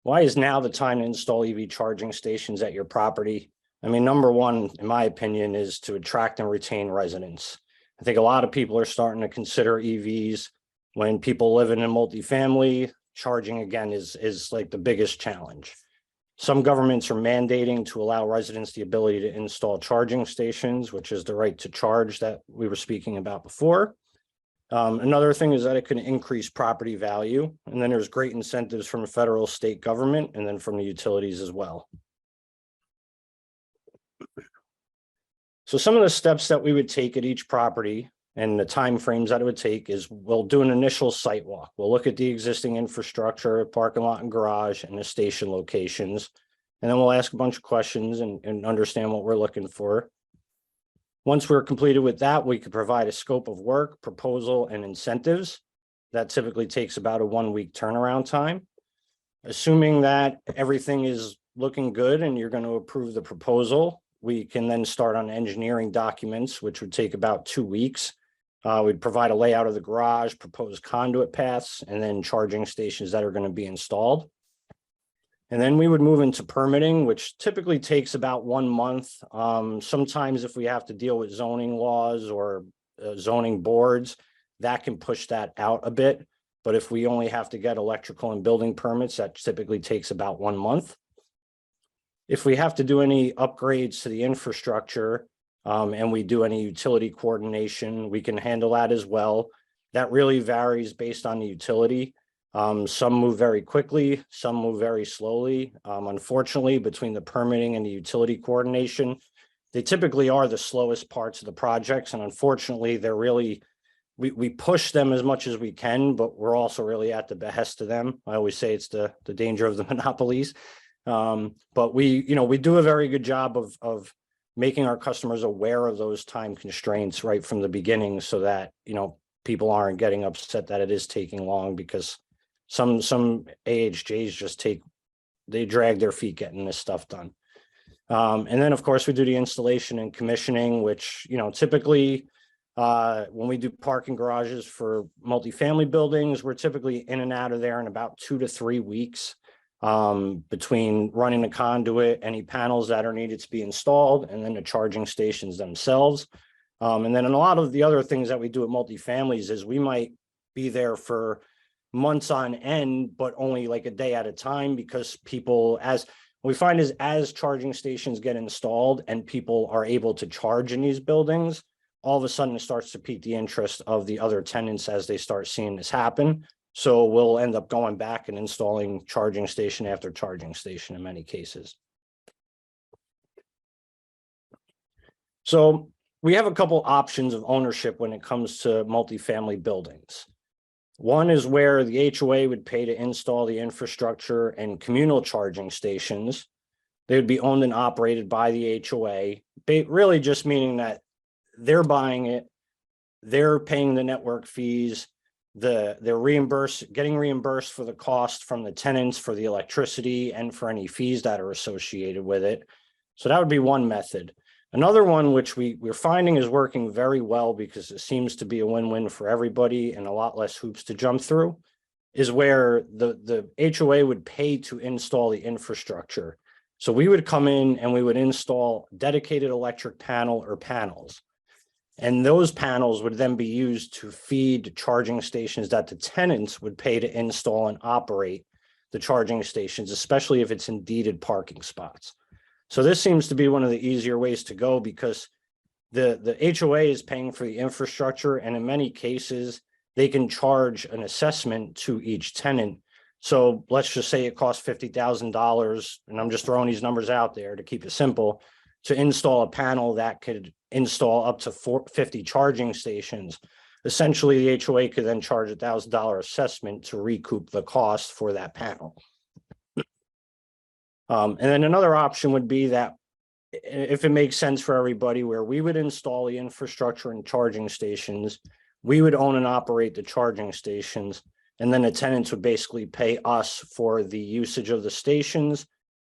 why is now the time to install EV charging stations at your property? I mean, number one, in my opinion, is to attract and retain residents. I think a lot of people are starting to consider EVs. When people live in a multifamily, charging again is like the biggest challenge. Some governments are mandating to allow residents the ability to install charging stations, which is the right to charge that we were speaking about before. Another thing is that it can increase property value. And then there's great incentives from the federal, state government, and then from the utilities as well. So some of the steps that we would take at each property and the timeframes that it would take is we'll do an initial site walk. We'll look at the existing infrastructure, parking lot and garage, and the station locations. And then we'll ask a bunch of questions and understand what we're looking for. Once we're completed with that, we could provide a scope of work, proposal, and incentives. That typically takes about a 1-week turnaround time. Assuming that everything is looking good and you're going to approve the proposal, we can then start on engineering documents, which would take about 2 weeks. We'd provide a layout of the garage, proposed conduit paths, and then charging stations that are going to be installed. And then we would move into permitting, which typically takes about 1 month. Sometimes if we have to deal with zoning laws or zoning boards, that can push that out a bit. But if we only have to get electrical and building permits, that typically takes about 1 month. If we have to do any upgrades to the infrastructure and we do any utility coordination, we can handle that as well. That really varies based on the utility. Some move very quickly, some move very slowly. Unfortunately, between the permitting and the utility coordination, they typically are the slowest parts of the projects. And unfortunately, they're really, we push them as much as we can, but we're also really at the behest of them. I always say it's the danger of the monopolies. But we do a very good job of making our customers aware of those time constraints right from the beginning so that, people aren't getting upset that it is taking long, because some AHJs just they drag their feet getting this stuff done. And then of course we do the installation and commissioning, which, typically when we do parking garages for multifamily buildings, we're typically in and out of there in about 2 to 3 weeks. Between running the conduit, any panels that are needed to be installed, and then the charging stations themselves. And then in a lot of the other things that we do at multifamilies is we might be there for months on end, but only like a day at a time, because people, as we find, is as charging stations get installed and people are able to charge in these buildings, all of a sudden it starts to pique the interest of the other tenants as they start seeing this happen. So we'll end up going back and installing charging station after charging station in many cases. So we have a couple options of ownership when it comes to multifamily buildings. One is where the HOA would pay to install the infrastructure and communal charging stations. They would be owned and operated by the HOA, really just meaning that they're buying it, they're paying the network fees, they're getting reimbursed for the cost from the tenants for the electricity and for any fees that are associated with it. So that would be one method. Another one, which we're finding is working very well because it seems to be a win-win for everybody and a lot less hoops to jump through, is where the HOA would pay to install the infrastructure. So we would come in and we would install dedicated electric panel or panels. And those panels would then be used to feed charging stations that the tenants would pay to install and operate the charging stations, especially if it's in deeded parking spots. So this seems to be one of the easier ways to go, because the HOA is paying for the infrastructure, and in many cases, they can charge an assessment to each tenant. So let's just say it costs $50,000, and I'm just throwing these numbers out there to keep it simple, to install a panel that could install up to 50 charging stations. Essentially, the HOA could then charge $1,000 assessment to recoup the cost for that panel. And then another option would be that if it makes sense for everybody, where we would install the infrastructure and charging stations, we would own and operate the charging stations, and then the tenants would basically pay us for the usage of the stations.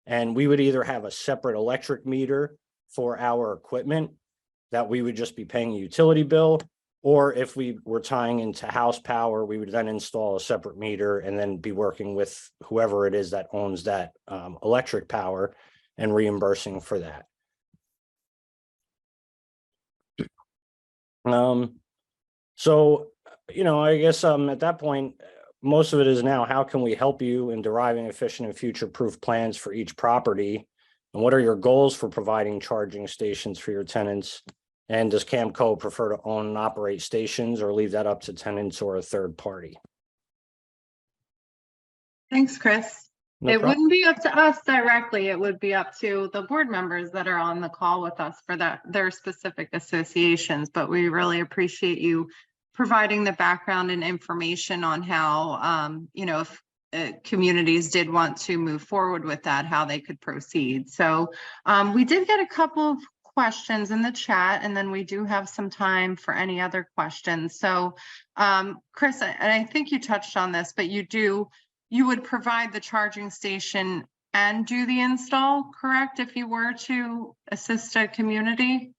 And we would either have a separate electric meter for our equipment that we would just be paying a utility bill, or if we were tying into house power, we would then install a separate meter and then be working with whoever it is that owns that electric power and reimbursing for that. So, I guess at that point, most of it is now, how can we help you in deriving efficient and future-proof plans for each property? And what are your goals for providing charging stations for your tenants? And does CAMCO prefer to own and operate stations, or leave that up to tenants or a third party? Thanks, Chris. No It problem. wouldn't be up to us directly. It would be up to the board members that are on the call with us for their specific associations. But we really appreciate you providing the background and information on how, if communities did want to move forward with that, how they could proceed. So we did get a couple of questions in the chat, and then we do have some time for any other questions. So Chris, and I think you touched on this, but you would provide the charging station and do the install, correct? If you were to assist a community?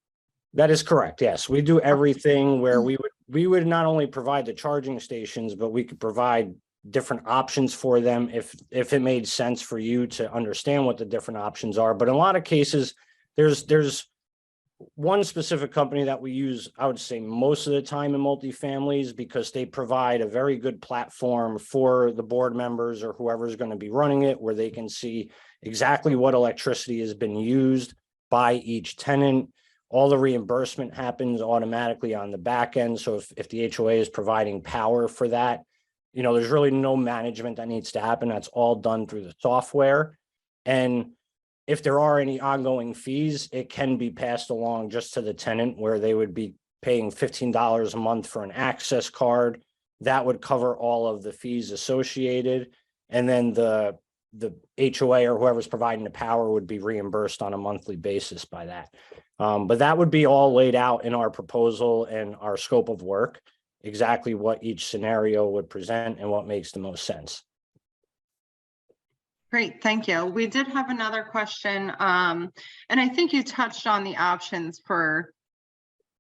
That is correct. Yes, we do everything where we would not only provide the charging stations, but we could provide different options for them if it made sense for you to understand what the different options are. But in a lot of cases, there's one specific company that we use, I would say most of the time in multifamilies, because they provide a very good platform for the board members or whoever's going to be running it, where they can see exactly what electricity has been used by each tenant. All the reimbursement happens automatically on the back end. So if the HOA is providing power for that, there's really no management that needs to happen. That's all done through the software. And if there are any ongoing fees, it can be passed along just to the tenant, where they would be paying $15 a month for an access card. That would cover all of the fees associated. And then the HOA or whoever's providing the power would be reimbursed on a monthly basis by that. But that would be all laid out in our proposal and our scope of work, exactly what each scenario would present and what makes the most sense. Great, thank you. We did have another question, and I think you touched on the options for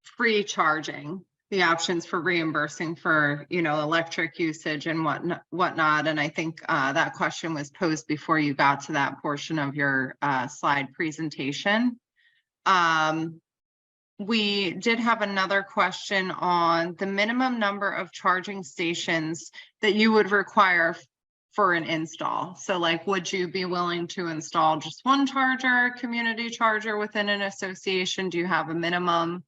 free charging, the options for reimbursing for, electric usage and whatnot. And I think that question was posed before you got to that portion of your slide presentation. We did have another question on the minimum number of charging stations that you would require for an install. So would you be willing to install just one charger, community charger within an association? Do you have a minimum?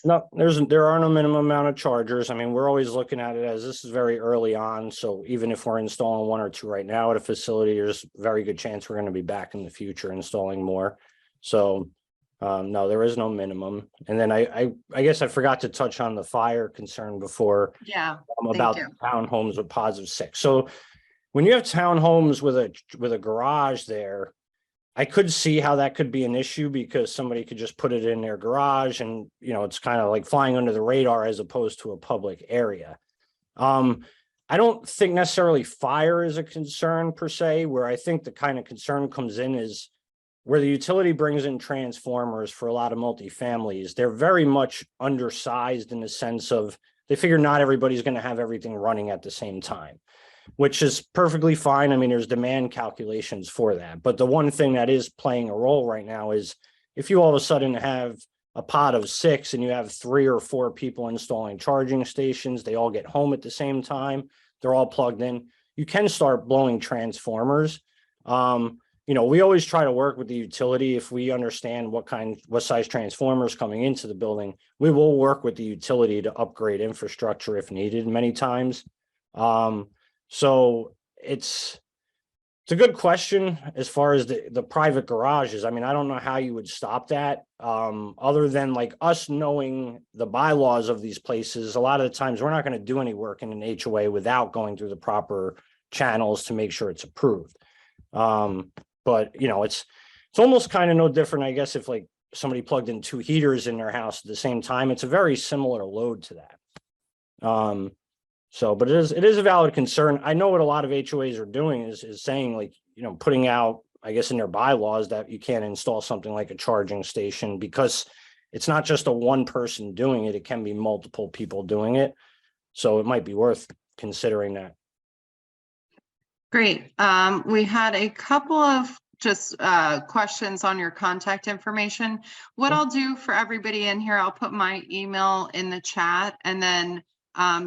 No, there are no minimum amount of chargers. I mean, we're always looking at it as this is very early on. So even if we're installing one or two right now at a facility, there's a very good chance we're going to be back in the future installing more. So no, there is no minimum. And then I guess I forgot to touch on the fire concern before. Yeah, about townhomes with +6. So when you have townhomes with a garage there, I could see how that could be an issue, because somebody could just put it in their garage and, it's kind of like flying under the radar as opposed to a public area. I don't think necessarily fire is a concern per se. Where I think the kind of concern comes in is where the utility brings in transformers for a lot of multifamilies. They're very much undersized in the sense of they figure not everybody's going to have everything running at the same time, which is perfectly fine. I mean, there's demand calculations for that. But the one thing that is playing a role right now is if you all of a sudden have a pod of 6 and you have 3 or 4 people installing charging stations, they all get home at the same time, they're all plugged in, you can start blowing transformers. we always try to work with the utility. If we understand what size transformers coming into the building, we will work with the utility to upgrade infrastructure if needed many times. So it's a good question as far as the private garages. I mean, I don't know how you would stop that, other than like us knowing the bylaws of these places. A lot of the times we're not going to do any work in an HOA without going through the proper channels to make sure it's approved. But it's almost kind of no different, I guess, if like somebody plugged in 2 heaters in their house at the same time. It's a very similar load to that. But it is a valid concern. I know what a lot of HOAs are doing is saying, like, putting out, I guess, in their bylaws that you can't install something like a charging station, because it's not just a one person doing it. It can be multiple people doing it. So it might be worth considering that. Great. We had a couple of just questions on your contact information. What I'll do for everybody in here, I'll put my email in the chat, and then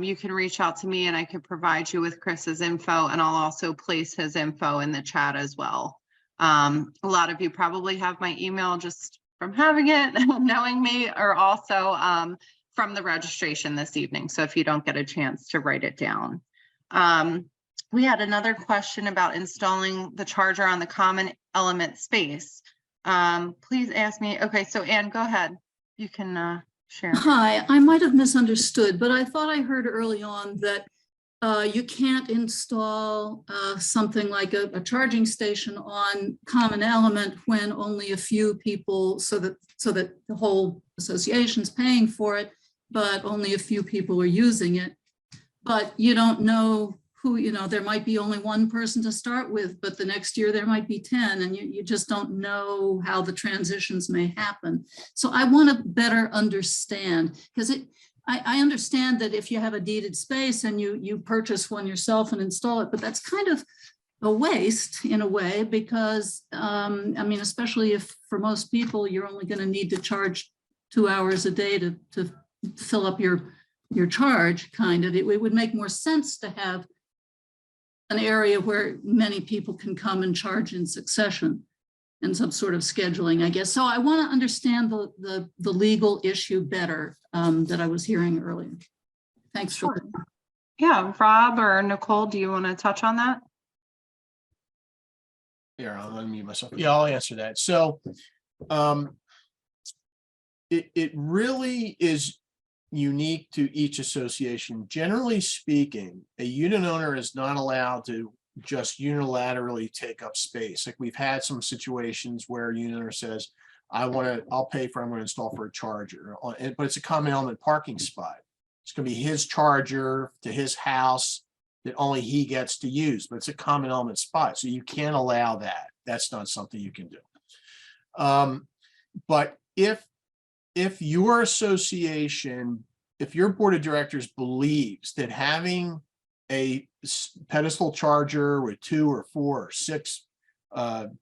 you can reach out to me and I can provide you with Chris's info, and I'll also place his info in the chat as well. A lot of you probably have my email just from having it, knowing me, or also from the registration this evening. So if you don't get a chance to write it down. We had another question about installing the charger on the common element space. Please ask me. Okay, so Anne, go ahead. You can share. Hi, I might have misunderstood, but I thought I heard early on that you can't install something like a charging station on common element when only a few people, so that the whole association's paying for it, but only a few people are using it. But you don't know who, there might be only one person to start with, but the next year there might be 10, and you just don't know how the transitions may happen. So I want to better understand, because I understand that if you have a deeded space and you purchase one yourself and install it, but that's kind of a waste in a way, because I mean, especially if for most people you're only going to need to charge 2 hours a day to fill up your charge, kind of. It would make more sense to have an area where many people can come and charge in succession, and some sort of scheduling, I guess. So I want to understand the legal issue better that I was hearing earlier. Thanks for that. Yeah, Rob or Nicole, do you want to touch on that? Here, I'll unmute myself. Yeah, I'll answer that. So it really is unique to each association. Generally speaking, a unit owner is not allowed to just unilaterally take up space. Like, we've had some situations where a unit owner says, I'll pay for, I'm going to install for a charger, but it's a common element parking spot. It's going to be his charger to his house that only he gets to use, but it's a common element spot. So you can't allow that. That's not something you can do. But if your association, if your board of directors believes that having a pedestal charger with 2 or 4 or 6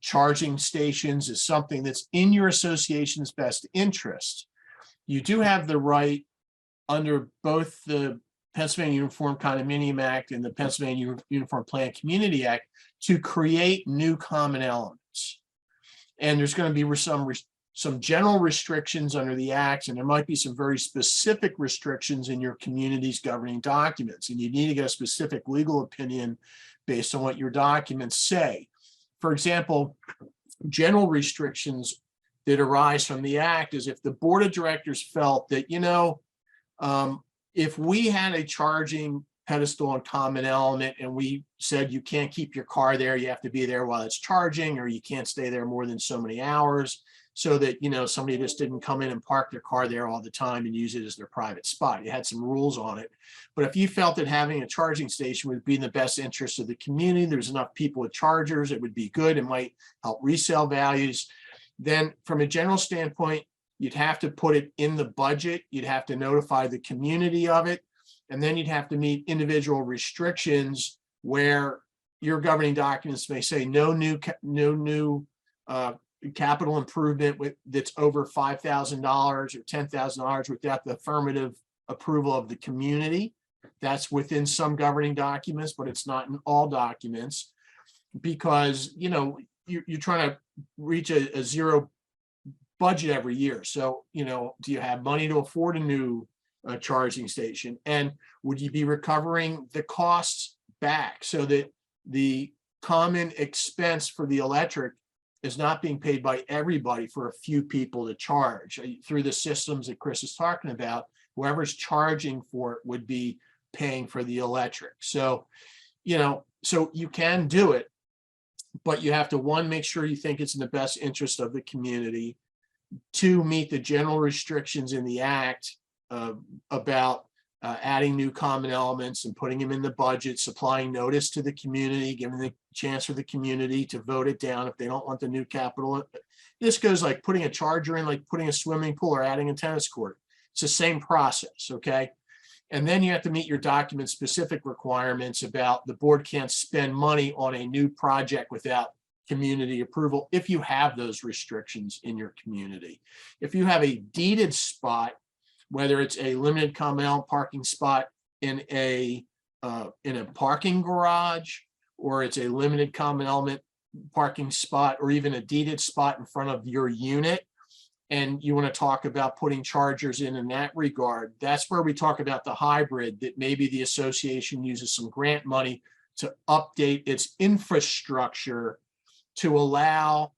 charging stations is something that's in your association's best interest, you do have the right under both the Pennsylvania Uniform Condominium Act and the Pennsylvania Uniform Planned Community Act to create new common elements. And there's going to be some general restrictions under the acts, and there might be some very specific restrictions in your community's governing documents, and you need to get a specific legal opinion based on what your documents say. For example, general restrictions that arise from the act is if the board of directors felt that, if we had a charging pedestal on common element and we said you can't keep your car there, you have to be there while it's charging, or you can't stay there more than so many hours, so that, somebody just didn't come in and park their car there all the time and use it as their private spot. You had some rules on it. But if you felt that having a charging station would be in the best interest of the community, there's enough people with chargers, it would be good, it might help resale values, then from a general standpoint, you'd have to put it in the budget, you'd have to notify the community of it, and then you'd have to meet individual restrictions where your governing documents may say no new capital improvement that's over $5,000 or $10,000 without the affirmative approval of the community. That's within some governing documents, but it's not in all documents, because you're trying to reach a zero budget every year. So, do you have money to afford a new charging station? And would you be recovering the costs back so that the common expense for the electric is not being paid by everybody for a few people to charge through the systems that Chris is talking about? Whoever's charging for it would be paying for the electric. So, so you can do it, but you have to, one, make sure you think it's in the best interest of the community. Two, meet the general restrictions in the act about adding new common elements and putting them in the budget, supplying notice to the community, giving the chance for the community to vote it down if they don't want the new capital. This goes like putting a charger in, like putting a swimming pool or adding a tennis court. It's the same process, okay? And then you have to meet your document specific requirements about the board can't spend money on a new project without community approval if you have those restrictions in your community. If you have a deeded spot, whether it's a limited common element parking spot in a parking garage, or it's a limited common element parking spot, or even a deeded spot in front of your unit, and you want to talk about putting chargers in that regard, that's where we talk about the hybrid, that maybe the association uses some grant money to update its infrastructure to allow,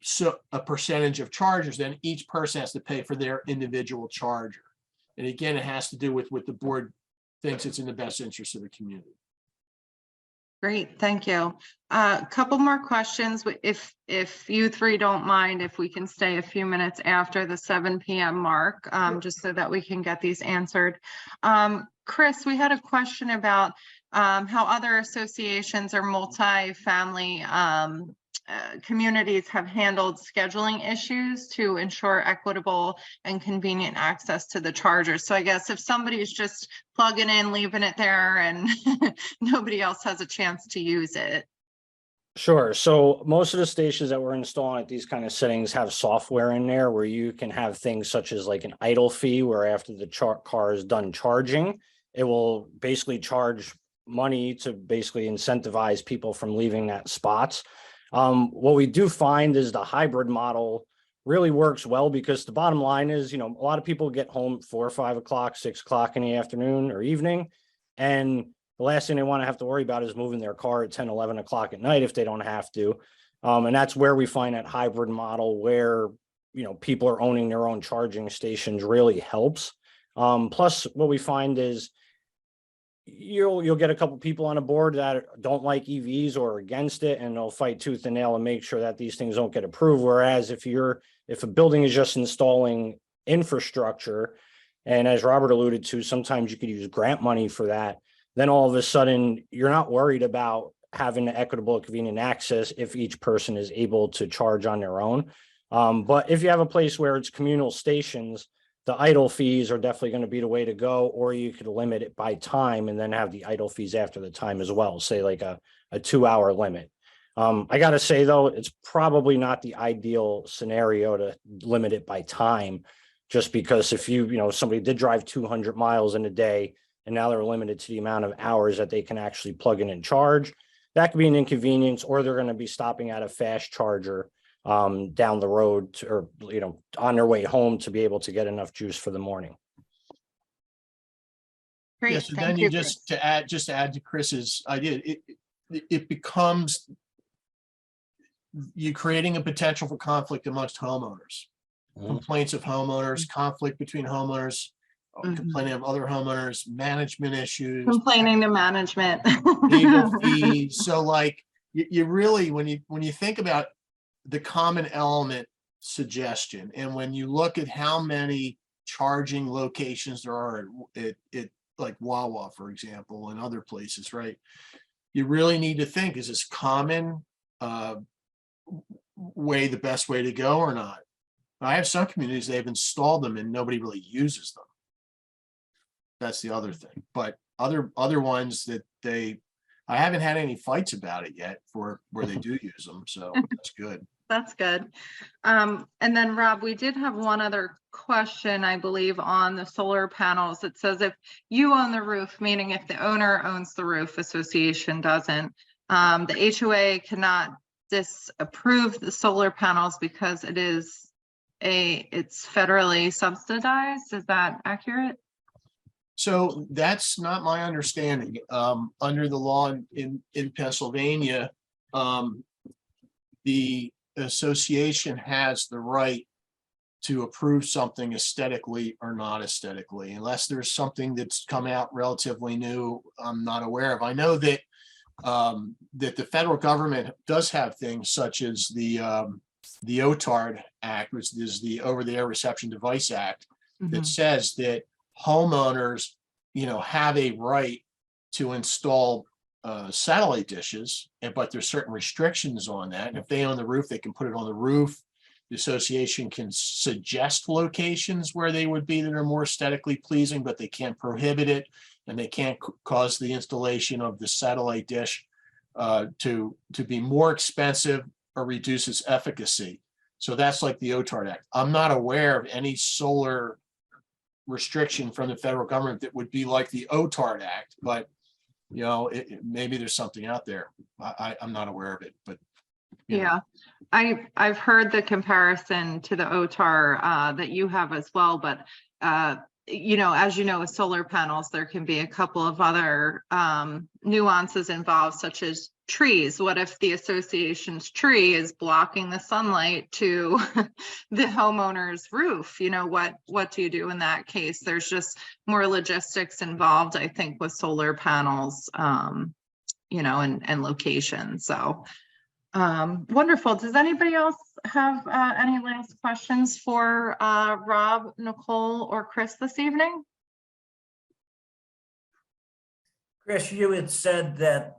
so a percentage of chargers, then each person has to pay for their individual charger. And again, it has to do with what the board thinks it's in the best interest of the community. Great, thank you. A couple more questions. If you three don't mind, if we can stay a few minutes after the 7 p.m. mark, just so that we can get these answered. Chris, we had a question about how other associations or multi-family communities have handled scheduling issues to ensure equitable and convenient access to the chargers. So I guess if somebody's just plugging in, leaving it there, and nobody else has a chance to use it. Sure. So most of the stations that we're installing at these kind of settings have software in there where you can have things such as like an idle fee, where after the car is done charging, it will basically charge money to basically incentivize people from leaving that spots. What we do find is the hybrid model really works well, because the bottom line is, a lot of people get home 4 or 5 o'clock, 6 o'clock in the afternoon or evening, and the last thing they want to have to worry about is moving their car at 10, 11 o'clock at night if they don't have to. And that's where we find that hybrid model where, people are owning their own charging stations really helps. Plus, what we find is you'll get a couple people on a board that don't like EVs or are against it, and they'll fight tooth and nail and make sure that these things don't get approved. Whereas if a building is just installing infrastructure, and as Robert alluded to, sometimes you could use grant money for that, then all of a sudden you're not worried about having the equitable, convenient access if each person is able to charge on their own. But if you have a place where it's communal stations, the idle fees are definitely going to be the way to go, or you could limit it by time and then have the idle fees after the time as well, say like a 2-hour limit. I got to say, though, it's probably not the ideal scenario to limit it by time, just because if somebody did drive 200 miles in a day and now they're limited to the amount of hours that they can actually plug in and charge, that could be an inconvenience, or they're going to be stopping at a fast charger down the road or on their way home to be able to get enough juice for the morning. Great. Yeah, so Thank then you, to add to Chris's idea, it becomes, you creating a potential for conflict amongst homeowners. Complaints of homeowners, conflict between homeowners, complaining of other homeowners, management issues, complaining to management, legal fees. So like you really, when you think about the common element suggestion, and when you look at how many charging locations there are at like Wawa, for example, and other places, right? You really need to think, is this common way the best way to go or not? I have some communities, they've installed them and nobody really uses them. That's the other thing. But other ones that I haven't had any fights about it yet for where they do use them. So that's good. That's good. And then Rob, we did have one other question, I believe, on the solar panels. It says if you own the roof, meaning if the owner owns the roof, association doesn't, the HOA cannot disapprove the solar panels because it's federally subsidized. Is that accurate? So that's not my understanding. Under the law in Pennsylvania, the association has the right to approve something aesthetically or not aesthetically, unless there's something that's come out relatively new I'm not aware of. I know that that the federal government does have things such as the OTARD Act, which is the Over-the-Air Reception Device Act, that says that homeowners, have a right to install satellite dishes, but there's certain restrictions on that. And if they own the roof, they can put it on the roof. The association can suggest locations where they would be that are more aesthetically pleasing, but they can't prohibit it, and they can't cause the installation of the satellite dish to be more expensive or reduce its efficacy. So that's like the OTARD Act. I'm not aware of any solar restriction from the federal government that would be like the OTARD Act, but maybe there's something out there. I'm not aware of it, but yeah, I've heard the comparison to the OTAR that you have as well, but as with solar panels, there can be a couple of other nuances involved, such as trees. What if the association's tree is blocking the sunlight to the homeowner's roof? What do you do in that case? There's just more logistics involved, I think, with solar panels, and location. So wonderful. Does anybody else have any last questions for Rob, Nicole, or Chris this evening? Chris, you had said that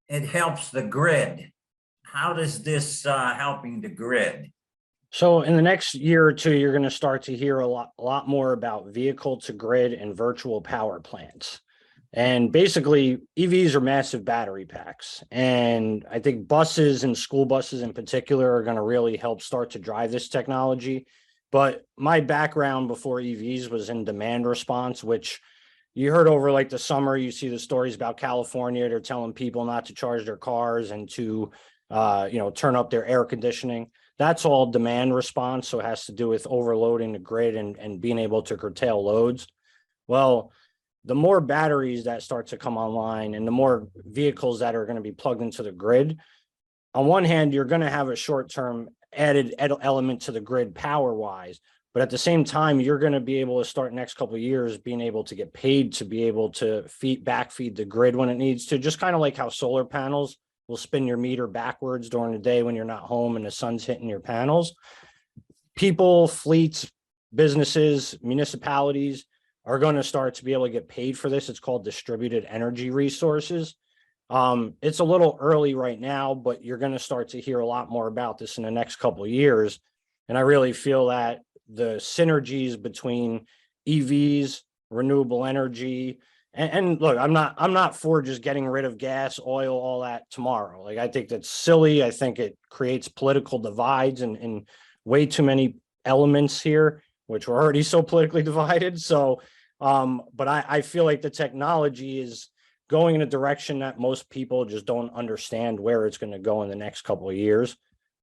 it helps the grid. How does this helping the grid? So in the next year or two, you're going to start to hear a lot more about vehicle to grid and virtual power plants. And basically, EVs are massive battery packs. And I think buses and school buses in particular are going to really help start to drive this technology. But my background before EVs was in demand response, which you heard over like the summer. You see the stories about California. They're telling people not to charge their cars and to, turn up their air conditioning. That's all demand response. So it has to do with overloading the grid and being able to curtail loads. Well, the more batteries that start to come online and the more vehicles that are going to be plugged into the grid, on one hand, you're going to have a short-term added element to the grid power-wise, but at the same time, you're going to be able to start next couple of years being able to get paid to be able to backfeed the grid when it needs to, just kind of like how solar panels will spin your meter backwards during the day when you're not home and the sun's hitting your panels. People, fleets, businesses, municipalities are going to start to be able to get paid for this. It's called distributed energy resources. It's a little early right now, but you're going to start to hear a lot more about this in the next couple of years. And I really feel that the synergies between EVs, renewable energy, and look, I'm not for just getting rid of gas, oil, all that tomorrow. Like, I think that's silly. I think it creates political divides and way too many elements here, which we're already so politically divided. So, but I feel like the technology is going in a direction that most people just don't understand where it's going to go in the next couple of years.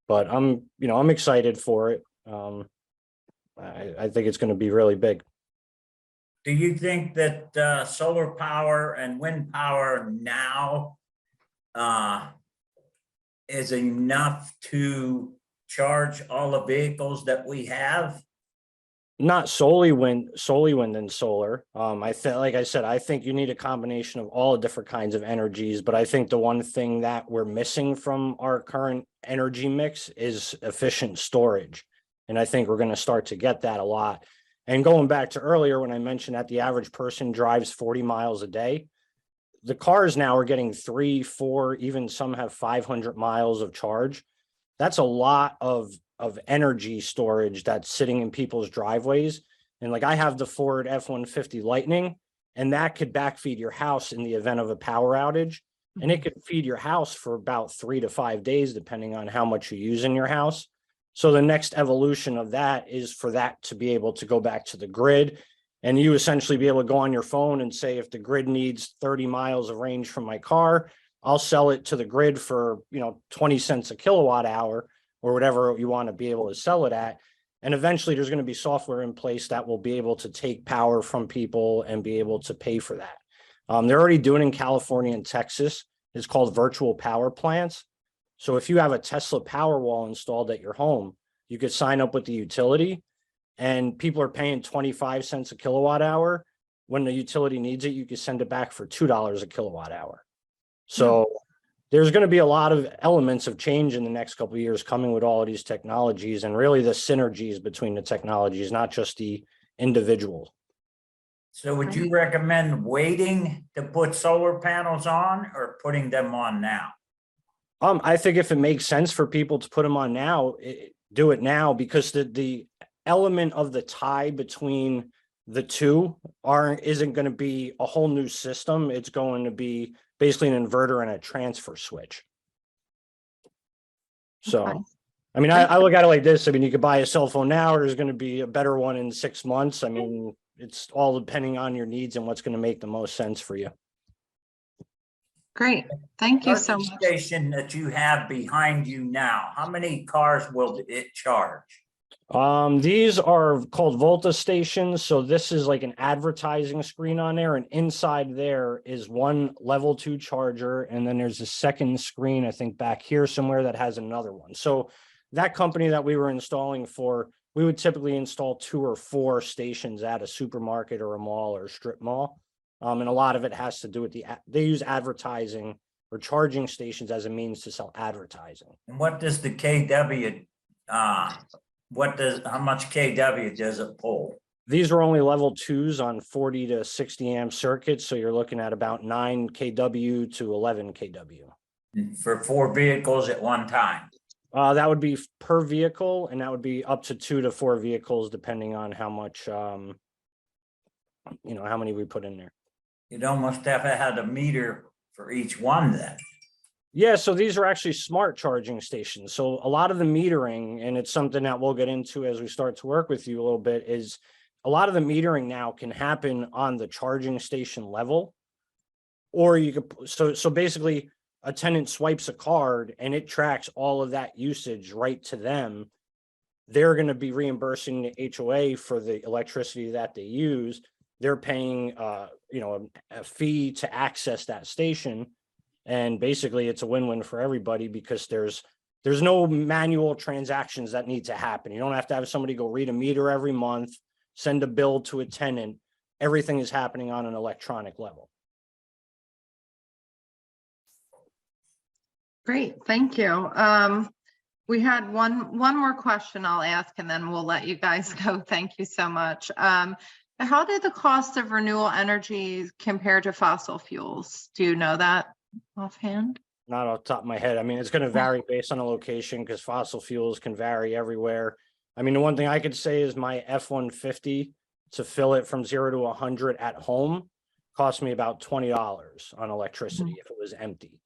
But I'm excited for it. I think it's going to be really big. Do you think that solar power and wind power now is enough to charge all the vehicles that we have? Not solely wind and solar. Like I said, I think you need a combination of all different kinds of energies, but I think the one thing that we're missing from our current energy mix is efficient storage. And I think we're going to start to get that a lot. And going back to earlier, when I mentioned that the average person drives 40 miles a day, the cars now are getting 3, 4, even some have 500 miles of charge. That's a lot of energy storage that's sitting in people's driveways. And like, I have the Ford F-150 Lightning, and that could backfeed your house in the event of a power outage. And it could feed your house for about 3 to 5 days, depending on how much you use in your house. So the next evolution of that is for that to be able to go back to the grid, and you essentially be able to go on your phone and say, if the grid needs 30 miles of range from my car, I'll sell it to the grid for, 20 cents a kilowatt hour or whatever you want to be able to sell it at. And eventually there's going to be software in place that will be able to take power from people and be able to pay for that. They're already doing it in California and Texas. It's called virtual power plants. So if you have a Tesla Powerwall installed at your home, you could sign up with the utility and people are paying 25 cents a kilowatt hour. When the utility needs it, you can send it back for $2 a kilowatt hour. So there's going to be a lot of elements of change in the next couple of years coming with all of these technologies, and really the synergies between the technologies, not just the individual. So would you recommend waiting to put solar panels on or putting them on now? I think if it makes sense for people to put them on now, do it now, because the element of the tie between the two isn't going to be a whole new system. It's going to be basically an inverter and a transfer switch. So, Okay. I mean, I look at it like this. I mean, you could buy a cell phone now, or there's going to be a better one in 6 months. I mean, it's all depending on your needs and what's going to make the most sense for you. Great. Thank you so Charging much. station that you have behind you now, how many cars will it charge? These are called Volta stations. So this is like an advertising screen on there, and inside there is one level 2 charger. And then there's a second screen, I think back here somewhere, that has another one. So that company that we were installing for, we would typically install 2 or 4 stations at a supermarket or a mall or a strip mall. And a lot of it has to do with they use advertising or charging stations as a means to sell advertising. And what does the KW, how much KW does it pull? These are only level 2s on 40 to 60 amp circuits. So you're looking at about 9 kW to 11 kW. For 4 vehicles at one time? That would be per vehicle, and that would be up to 2 to 4 vehicles, depending on how much, how many we put in there. You'd almost have had a meter for each one then. Yeah, so these are actually smart charging stations. So a lot of the metering, and it's something that we'll get into as we start to work with you a little bit, is a lot of the metering now can happen on the charging station level. Or you could, so basically a tenant swipes a card and it tracks all of that usage right to them. They're going to be reimbursing the HOA for the electricity that they use. They're paying, a fee to access that station. And basically it's a win-win for everybody, because there's no manual transactions that need to happen. You don't have to have somebody go read a meter every month, send a bill to a tenant. Everything is happening on an electronic level. Great. Thank you. We had one more question I'll ask, and then we'll let you guys go. Thank you so much. How did the cost of renewable energy compare to fossil fuels? Do you know that offhand? Not off the top of my head. I mean, it's going to vary based on a location, because fossil fuels can vary everywhere. I mean, the one thing I could say is my F-150 to fill it from 0 to 100 at home cost me about $20 on electricity if it was empty.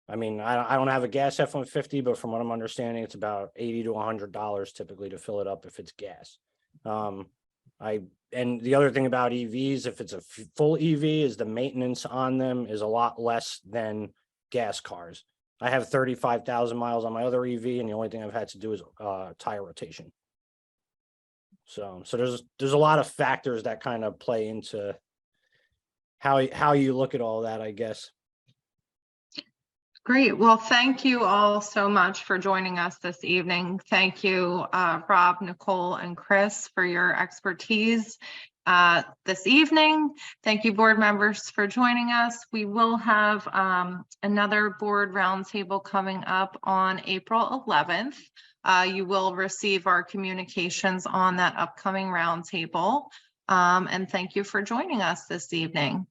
I mean, I don't have a gas F-150, but from what I'm understanding, it's about $80 to $100 typically to fill it up if it's gas. And the other thing about EVs, if it's a full EV, is the maintenance on them is a lot less than gas cars. I have 35,000 miles on my other EV, and the only thing I've had to do is tire rotation. So there's a lot of factors that kind of play into how you look at all that, I guess. Great. Well, thank you all so much for joining us this evening. Thank you, Rob, Nicole, and Chris, for your expertise this evening. Thank you, board members, for joining us. We will have another board roundtable coming up on April 11th. You will receive our communications on that upcoming roundtable. And thank you for joining us this evening.